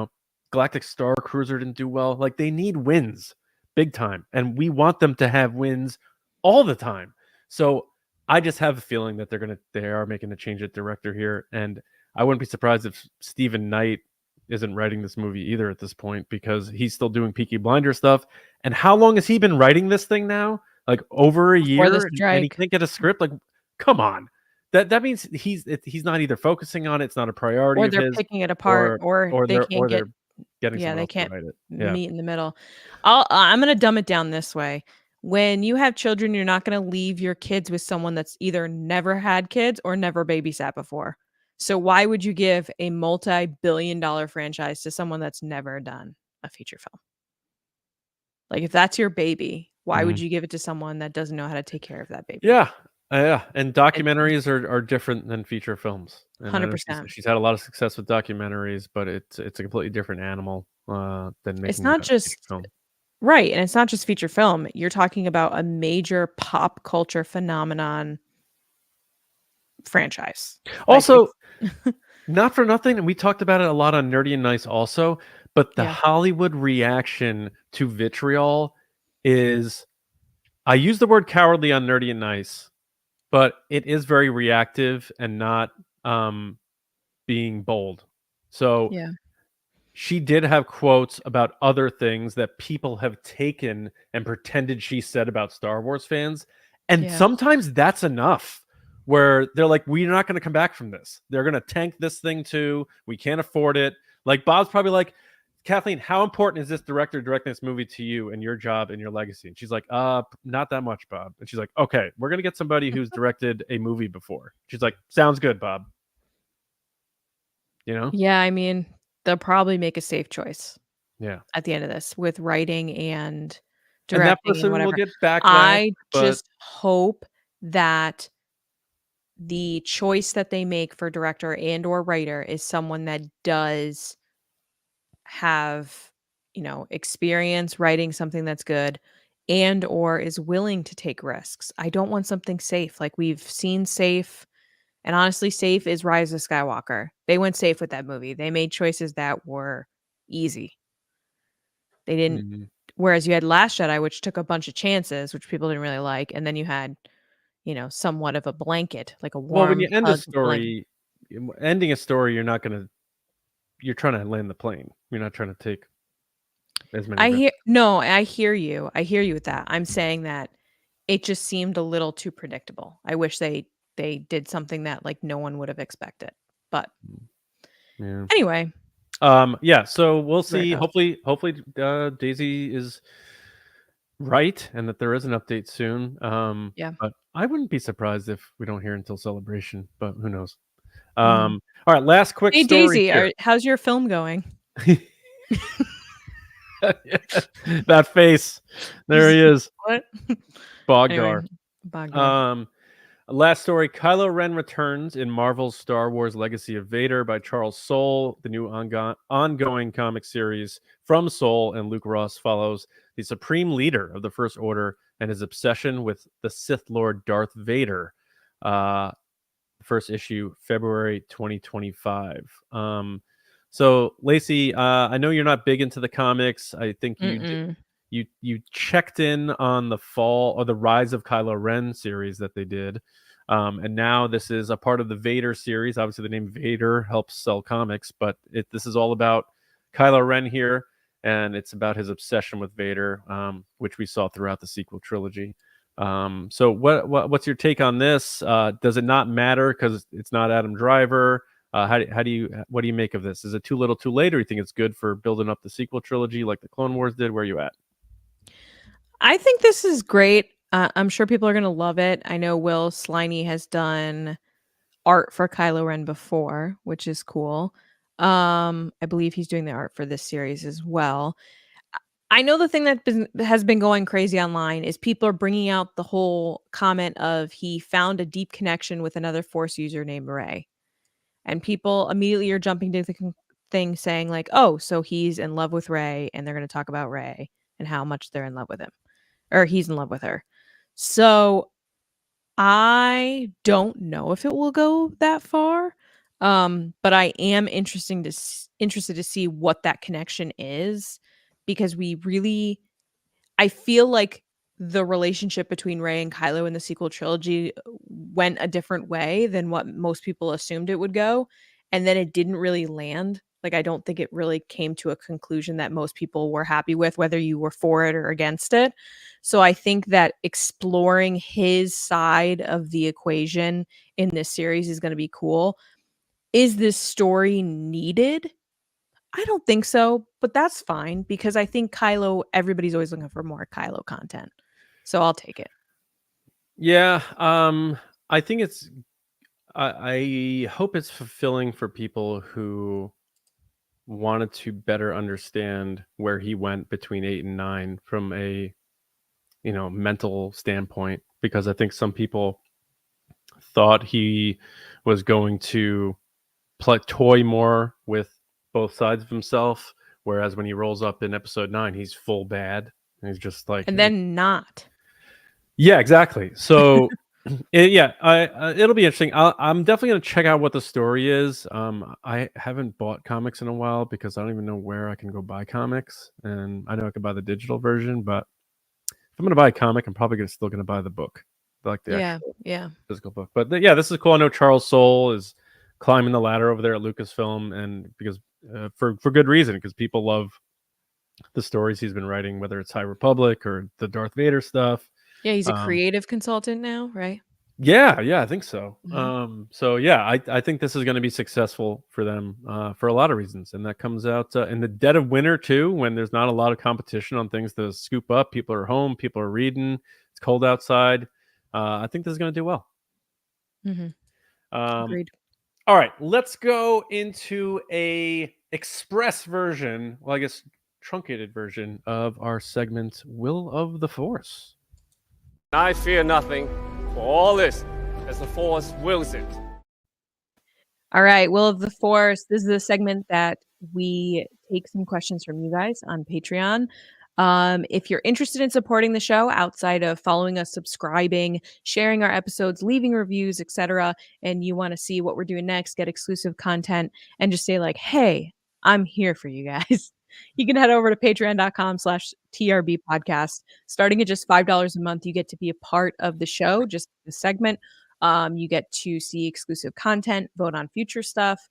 Galactic Star Cruiser didn't do well. Like, they need wins big time, and we want them to have wins all the time. So I just have a feeling that they are making a change at director here, and I wouldn't be surprised if Stephen Knight isn't writing this movie either at this point, because he's still doing Peaky Blinder stuff. And how long has he been writing this thing now? Like over a Before the year, and he strike. can't get a script. Like, come on, that means he's not either focusing on it. It's not a priority Or of they're his, picking it apart, or they can't get. they're getting Yeah, someone they else to can't write it. Yeah. meet in the middle. I'm gonna dumb it down this way. When you have children, you're not gonna leave your kids with someone that's either never had kids or never babysat before. So why would you give a multi-billion-dollar franchise to someone that's never done a feature film? Like, if that's your baby, why would Mhm. you give it to someone that doesn't know how to take care of that baby? Yeah. Yeah, and It's documentaries are different than feature films, and I know 100%. she's had a lot of success with documentaries, but it's a completely different animal than It's making not a feature just film. right, and it's not just feature film. You're talking about a major pop culture phenomenon franchise. Like, Also, not for nothing, and we talked about it a lot on Nerdy and Nice also, but the yeah. Hollywood reaction to vitriol is, I use the word cowardly on Nerdy and Nice, but it is very reactive and not being bold. So Yeah. she did have quotes about other things that people have taken and pretended she said about Star Wars fans. And Yeah. sometimes that's enough, where they're like, we're not going to come back from this. They're going to tank this thing too. We can't afford it. Like, Bob's probably like, Kathleen, how important is this director directing this movie to you and your job and your legacy? And she's like, not that much, Bob. And she's like, okay, we're going to get somebody who's directed a movie before. She's like, sounds good, Bob. Yeah, I mean, they'll probably make a safe choice Yeah. at the end of this with writing and And that directing and person will whatever. get backlash, I but just hope that the choice that they make for director and or writer is someone that does have, experience writing something that's good and or is willing to take risks. I don't want something safe. Like, we've seen safe, and honestly, safe is Rise of Skywalker. They went safe with that movie. They made choices that were easy. They didn't. Mhm. Whereas you had Last Jedi, which took a bunch of chances, which people didn't really like, and then you had, somewhat of a blanket, like a Well, when warm you end a hug blanket. story, ending a story, you're trying to land the plane. You're not trying to take as many risks. I hear you. I hear you with that. I'm saying that it just seemed a little too predictable. I wish they did something that, like, no one would have expected. But Yeah. anyway, Yeah, so we'll where it see. goes. Hopefully, Daisy is right and that there is an update soon. Yeah. But I wouldn't be surprised if we don't hear until Celebration, but who knows? Mhm. All right, last quick Hey, story Daisy, here. how's your film going? That face. There he is. What? Anyway, Bogdar. Bogdan. Last story, Kylo Ren returns in Marvel's Star Wars Legacy of Vader by Charles Soule. The new ongoing comic series from Soule and Luke Ross follows the supreme leader of the First Order and his obsession with the Sith Lord Darth Vader. First issue, February 2025. So, Lacey, I know you're not big into the comics. I think Mm-mm. you checked in on the fall or the Rise of Kylo Ren series that they did, and now this is a part of the Vader series. Obviously, the name Vader helps sell comics, but this is all about Kylo Ren here, and it's about his obsession with Vader, which we saw throughout the sequel trilogy. So what's your take on this? Does it not matter because it's not Adam Driver? What do you make of this? Is it too little, too late, or you think it's good for building up the sequel trilogy like the Clone Wars did? Where are you at? I think this is great. I'm sure people are going to love it. I know Will Sliney has done art for Kylo Ren before, which is cool. I believe he's doing the art for this series as well. I know the thing that has been going crazy online is people are bringing out the whole comment of he found a deep connection with another Force user named Rey. And people immediately are jumping to the thing saying like, oh, so he's in love with Rey and they're going to talk about Rey and how much they're in love with him or he's in love with her. So I don't know if it will go that far. But I am interested to see what that connection is because I feel like the relationship between Rey and Kylo in the sequel trilogy went a different way than what most people assumed it would go. And then it didn't really land. Like, I don't think it really came to a conclusion that most people were happy with, whether you were for it or against it. So I think that exploring his side of the equation in this series is going to be cool. Is this story needed? I don't think so, but that's fine because I think everybody's always looking for more Kylo content. So I'll take it. Yeah, I think I hope it's fulfilling for people who wanted to better understand where he went between 8 and 9 from a mental standpoint, because I think some people thought he was going to toy more with both sides of himself, whereas when he rolls up in episode 9 he's full bad and he's just like, and then not. Yeah, exactly. So it'll be interesting. I'm definitely going to check out what the story is. I haven't bought comics in a while because I don't even know where I can go buy comics, and I know I can buy the digital version, but if I'm going to buy a comic, I'm probably still going to buy the book, like the actual physical book. But this is cool. I know Charles Soule is climbing the ladder over there at Lucasfilm, and because for good reason, because people love the stories he's been writing, whether it's High Republic or the Darth Vader stuff. Yeah, he's a creative consultant now, right? Yeah, I think so. Mm-hmm. I think this is going to be successful for them for a lot of reasons, and that comes out in the dead of winter too, when there's not a lot of competition on things to scoop up. People are home, people are reading. It's cold outside. I think this is going to do well. Mm-hmm. Agreed. All right, let's go into a express version. Well, I guess truncated version of our segment, Will of the Force. I fear nothing, for all is as the Force wills it. All right, Will of the Force. This is a segment that we take some questions from you guys on Patreon. If you're interested in supporting the show outside of following us, subscribing, sharing our episodes, leaving reviews, etc., and you want to see what we're doing next, get exclusive content, and just say like, hey, I'm here for you guys. You can head over to patreon.com/TRB podcast. Starting at just $5 a month, you get to be a part of the show, just the segment. You get to see exclusive content, vote on future stuff.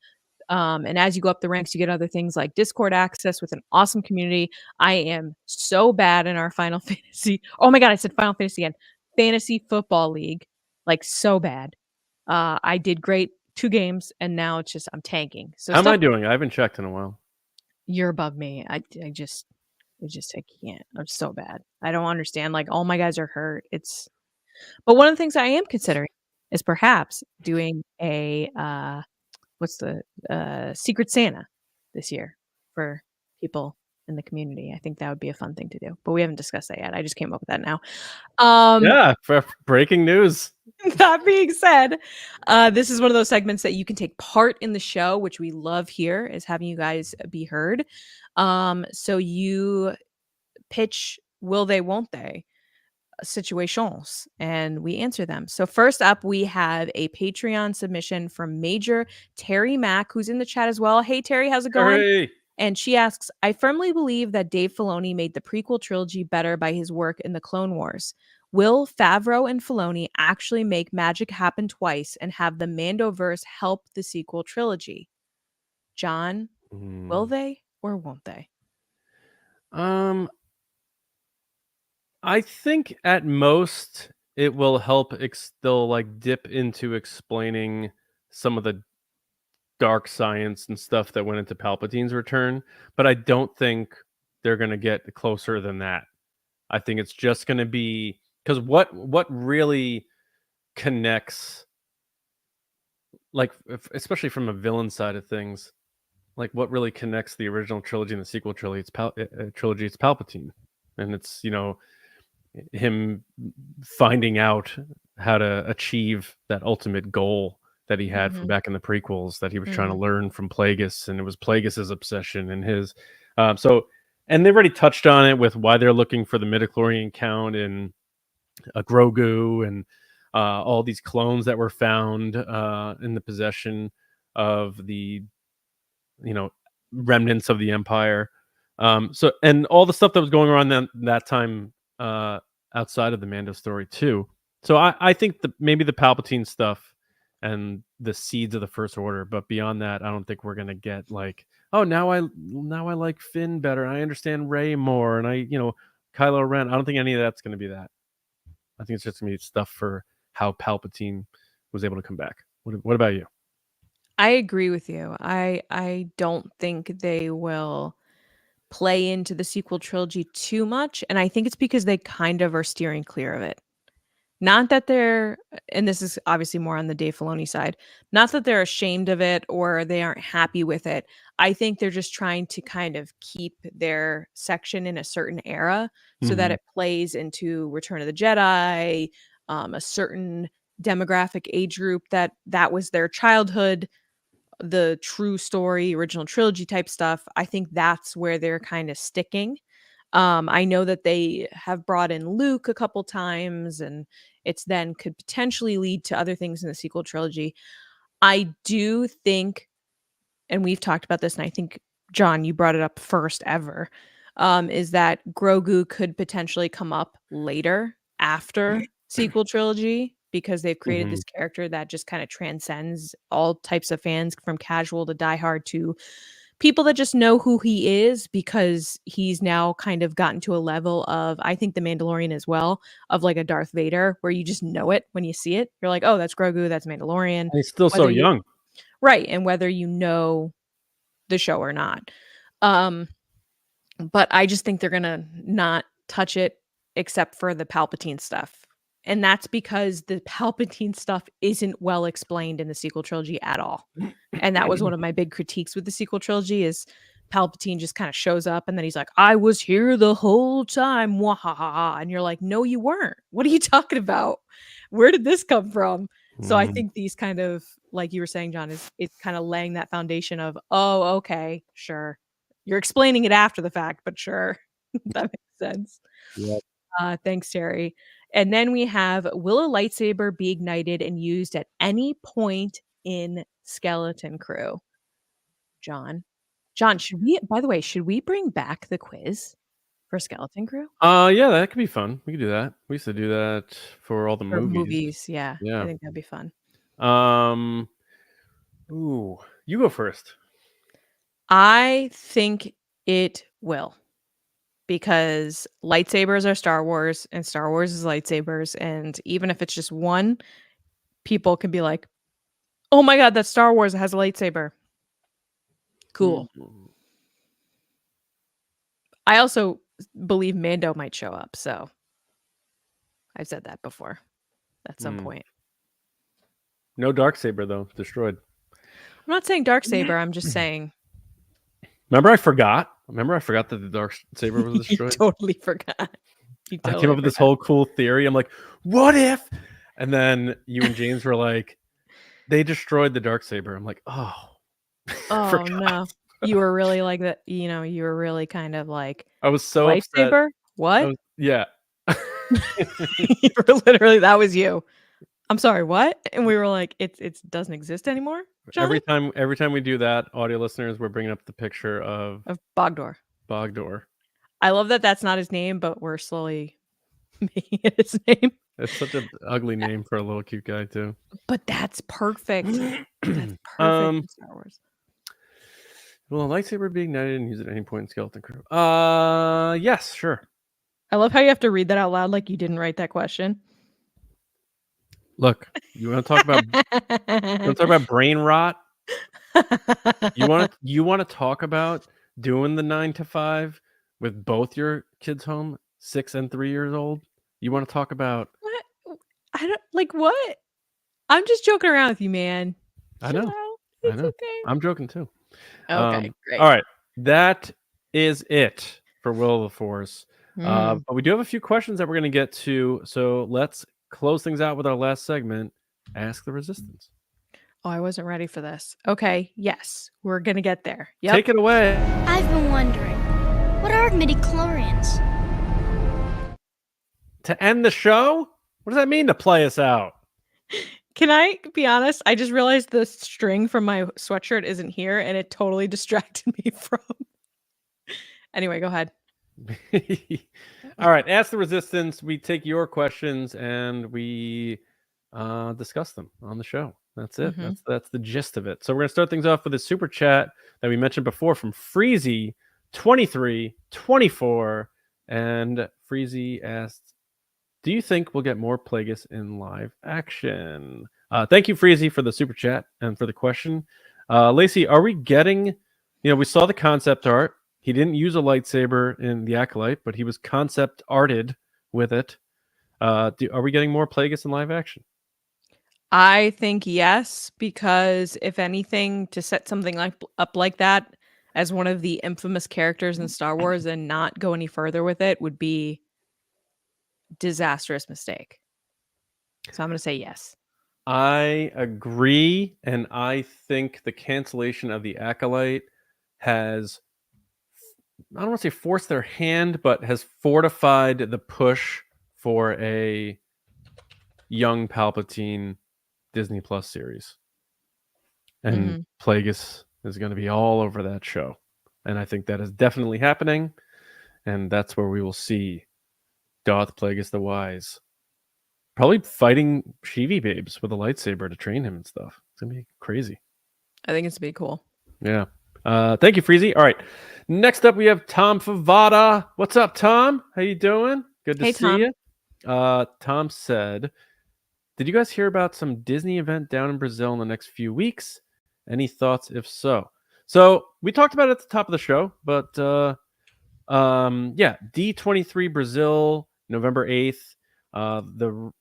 And as you go up the ranks, you get other things like Discord access with an awesome community. I am so bad in our Final Fantasy. Oh my God, I said Final Fantasy again. Fantasy Football League. Like so bad. I did great 2 games and now it's just I'm tanking. So how am I doing? I haven't checked in a while. You're above me. I can't. I'm so bad. I don't understand. Like all my guys are hurt. But one of the things I am considering is perhaps doing a Secret Santa this year for people in the community. I think that would be a fun thing to do, but we haven't discussed that yet. I just came up with that now. For breaking news. That being said, this is one of those segments that you can take part in the show, which we love here, is having you guys be heard. So you pitch will they, won't they situations, and we answer them. So first up, we have a Patreon submission from Major Terry Mack, who's in the chat as well. Hey, Terry, how's it going? Hey. And she asks, I firmly believe that Dave Filoni made the prequel trilogy better by his work in the Clone Wars. Will Favreau and Filoni actually make magic happen twice and have the Mandoverse help the sequel trilogy? John, will they or won't they? I think at most it will help. They'll like dip into explaining some of the dark science and stuff that went into Palpatine's return, but I don't think they're gonna get closer than that. I think it's just gonna be because what really connects, like, especially from a villain side of things, like what really connects the original trilogy and the sequel trilogy, trilogy, it's Palpatine, and it's him finding out how to achieve that ultimate goal that he had from Mhm. back in the prequels that he was trying to Mhm. learn from Plagueis, and it was Plagueis's obsession and his. So, and they've already touched on it with why they're looking for the midichlorian count in a Grogu and all these clones that were found in the possession of the you know remnants of the Empire. So and all the stuff that was going on that time uh, outside of the Mando story too. So I think maybe the Palpatine stuff and the seeds of the First Order, but beyond that, I don't think we're gonna get like, oh, now I like Finn better, and I understand Rey more, and Kylo Ren. I don't think any of that's gonna be that. I think it's just gonna be stuff for how Palpatine was able to come back. What about you? I agree with you. I don't think they will play into the sequel trilogy too much, and I think it's because they kind of are steering clear of it. Not that they're and this is obviously more on the Dave Filoni side, not that they're ashamed of it or they aren't happy with it. I think they're just trying to kind of keep their section in a certain era so that Hmm. it plays into Return of the Jedi, a certain demographic age group that was their childhood, the true story, original trilogy type stuff. I think that's where they're kind of sticking. I know that they have brought in Luke a couple times, and it's then could potentially lead to other things in the sequel trilogy. I do think, and we've talked about this, and I think, John, you brought it up first ever, is that Grogu could potentially come up later after sequel trilogy because they've created Hmm. this character that just kind of transcends all types of fans from casual to diehard to people that just know who he is because he's now kind of gotten to a level of, I think, The Mandalorian as well, of like a Darth Vader where you just know it when you see it. You're like, oh, that's Grogu, that's Mandalorian. And he's still so Whether you young. right, and whether you know the show or not. Um, but I just think they're gonna not touch it except for the Palpatine stuff. And that's because the Palpatine stuff isn't well explained in the sequel trilogy at all. And that was one of my big critiques with the sequel trilogy is Palpatine just kind of shows up and then he's like, I was here the whole time. Wahaha. And you're like, no, you weren't. What are you talking about? Where did this come from? So I Mhm. think these kind of, like you were saying, John, is it's kind of laying that foundation of, oh, okay, sure. You're explaining it after the fact, but sure. That makes sense. Yep. Thanks, Terry. And then we have, will a lightsaber be ignited and used at any point in Skeleton Crew? John. John, should we, by the way, should we bring back the quiz for Skeleton Crew? Yeah, that could be fun. We could do that. We used to do that for all the For movies. movies, yeah. I Yeah. think that'd be fun. Um. Ooh, you go first. I think it will because lightsabers are Star Wars and Star Wars is lightsabers. And even if it's just one, people can be like, oh my God, that's Star Wars. It has a lightsaber. Cool. Mm. I also believe Mando might show up. So I've said that before at some Mm. point. No dark saber though. Destroyed. I'm not saying Darksaber. I'm just saying Remember, I forgot. Remember, I forgot that the dark saber was you destroyed. totally forgot. You I came totally up with this forgot. whole cool theory. I'm like, what if? And then you and James were like, they destroyed the dark saber. I'm like, oh, Oh forgot. no. You were really like that, you were really kind of like, I was so upset. lightsaber? What? Yeah. You were literally that was you. I'm sorry, what? And we were like, it doesn't exist anymore, John? Every time we do that, audio listeners, we're bringing up the picture of Of Bogdor. Bogdor. I love that that's not his name, but we're slowly making it his name. It's such an ugly name for a little cute guy too. But that's perfect. That's perfect Um, for Star Wars. Will a lightsaber be ignited and used at any point in Skeleton Crew? Yes, sure. I love how you have to read that out loud like you didn't write that question. Look, you want to talk about brain rot? You want to talk about doing the 9 to 5 with both your kids home, 6 and 3 years old? You want to talk about? What? I don't like what? I'm just joking around with you, man. I know. Chill out. It's okay. I'm joking too. Okay, great. All right, that is it for Will of the Force. Mm. But we do have a few questions that we're going to get to, so let's close things out with our last segment. Ask the Resistance. Oh, I wasn't ready for this. Okay, yes, we're gonna get there. Yep. Take it away. I've been wondering, what are midichlorians? To end the show? What does that mean to play us out? Can I be honest? I just realized the string from my sweatshirt isn't here, and it totally distracted me from. Anyway, go ahead. All right, Ask the Resistance. We take your questions and we discuss them on the show. That's it. Mhm. That's the gist of it. So we're gonna start things off with a super chat that we mentioned before from Freezy 2324, and Freezy asked, "Do you think we'll get more Plagueis in live action?" Thank you, Freezy, for the super chat and for the question. Lacey, are we getting? We saw the concept art. He didn't use a lightsaber in the Acolyte, but he was concept arted with it. Are we getting more Plagueis in live action? I think yes, because if anything, to set something up like that as one of the infamous characters in Star Wars and not go any further with it would be disastrous mistake. So I'm going to say yes. I agree, and I think the cancellation of the Acolyte has, I don't want to say forced their hand, but has fortified the push for a young Palpatine Disney Plus series. And Plagueis is going to be all over that show. And I think that is definitely happening. And that's where we will see Darth Plagueis the Wise probably fighting Sheevy babes with a lightsaber to train him and stuff. It's going to be crazy. I think it's going to be cool. Yeah. Thank you, Freezy. All right. Next up, we have Tom Favada. What's up, Tom? How you doing? Good to see you. Tom said, "Did you guys hear about some Disney event down in Brazil in the next few weeks? Any thoughts if so?" So we talked about it at the top of the show, but D23 Brazil, November 8th. The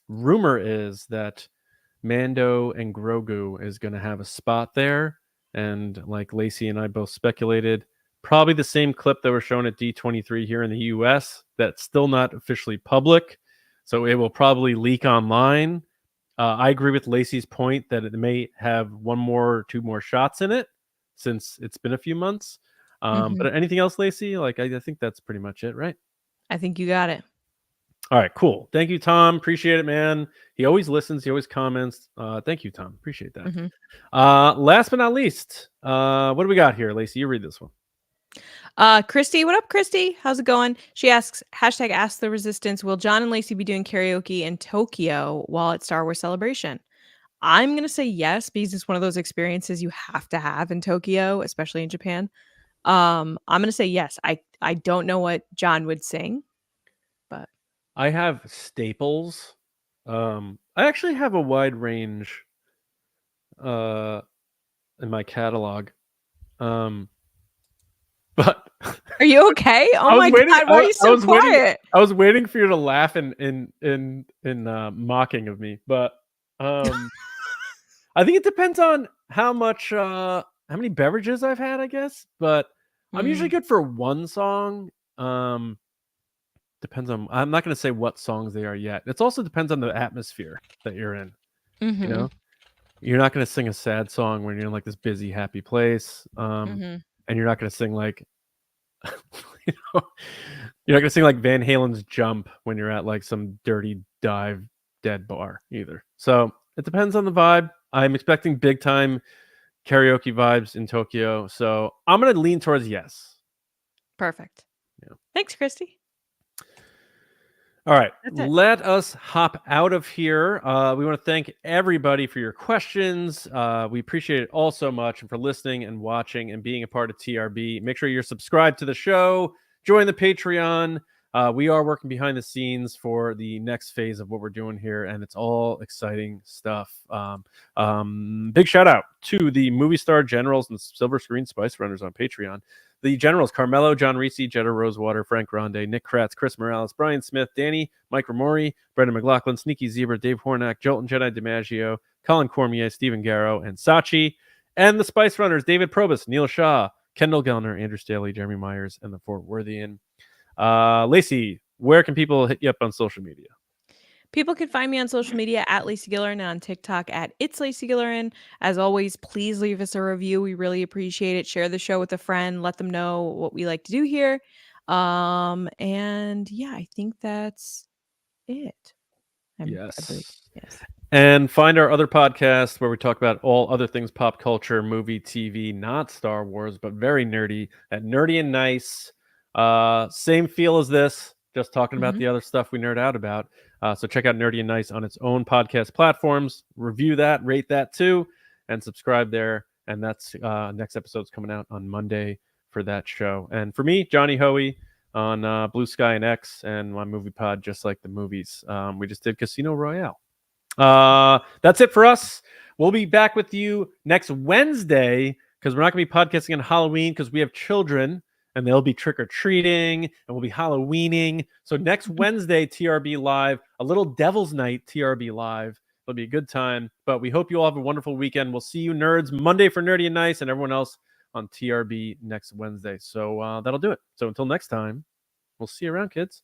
rumor is that Mando and Grogu is going to have a spot there. And like Lacey and I both speculated, probably the same clip that we're shown at D23 here in the US that's still not officially public. So it will probably leak online. I agree with Lacey's point that it may have one more or two more shots in it since it's been a few months. But anything else, Lacey? I think that's pretty much it, right? I think you got it. All right, cool. Thank you, Tom. Appreciate it, man. He always listens. He always comments. Thank you, Tom. Appreciate that. Last but not least, what do we got here, Lacey? You read this one. Christy, what up, Christy? How's it going? She asks, hashtag Ask the Resistance, will John and Lacey be doing karaoke in Tokyo while at Star Wars Celebration? I'm going to say yes, because it's one of those experiences you have to have in Tokyo, especially in Japan. I'm going to say yes. I don't know what John would sing, but I have staples. I actually have a wide range in my catalog. But are you okay? Oh my God, why are you so quiet? I was waiting for you to laugh in mocking of me, but I think it depends on how many beverages I've had, I guess. But I'm usually good for one song. Depends on. I'm not going to say what songs they are yet. It also depends on the atmosphere that you're in. You know, you're not going to sing a sad song when you're in like this busy, happy place. And you're not going to sing like, you're not going to sing like Van Halen's "Jump" when you're at like some dirty dive dead bar either. So it depends on the vibe. I'm expecting big time karaoke vibes in Tokyo, so I'm going to lean towards yes. Perfect. Yeah. Thanks, Christy. All right, That's it. let us hop out of here. We want to thank everybody for your questions. We appreciate it all so much, and for listening and watching and being a part of TRB. Make sure you're subscribed to the show. Join the Patreon. We are working behind the scenes for the next phase of what we're doing here, and it's all exciting stuff. Big shout out to the movie star generals and Silver Screen Spice Runners on Patreon. The generals: Carmelo, John Reese, Jetta Rosewater, Frank Grande, Nick Kratz, Chris Morales, Brian Smith, Danny, Mike Ramori, Brendan McLaughlin, Sneaky Zebra, Dave Hornack, Jolton Jedi DiMaggio, Colin Cormier, Stephen Garrow, and Sachi. And the Spice Runners: David Probus, Neil Shaw, Kendall Gellner, Andrew Staley, Jeremy Myers, and the Fort Worthian. Lacey, where can people hit you up on social media? People can find me on social media at Lacey Gillerin and on TikTok at It's Lacey Gillerin. As always, please leave us a review. We really appreciate it. Share the show with a friend. Let them know what we like to do here. And yeah, I think that's it. I believe. Yes. And find our other podcast where we talk about all other things pop culture, movie, TV, not Star Wars, but very nerdy, at Nerdy and Nice. Same feel as this, just talking about the other stuff we nerd out about. So check out Nerdy and Nice on its own podcast platforms. Review that, rate that too, and subscribe there. And that's next episode's coming out on Monday for that show. And for me, Johnny Hoey on Blue Sky and X, and my movie pod, Just Like the Movies. We just did Casino Royale. That's it for us. We'll be back with you next Wednesday, because we're not going to be podcasting on Halloween because we have children and they'll be trick-or-treating and we'll be Halloweening. So next Wednesday, TRB Live, a little Devil's Night TRB Live. It'll be a good time, but we hope you all have a wonderful weekend. We'll see you nerds Monday for Nerdy and Nice, and everyone else on TRB next Wednesday. So that'll do it. So until next time, we'll see you around, kids.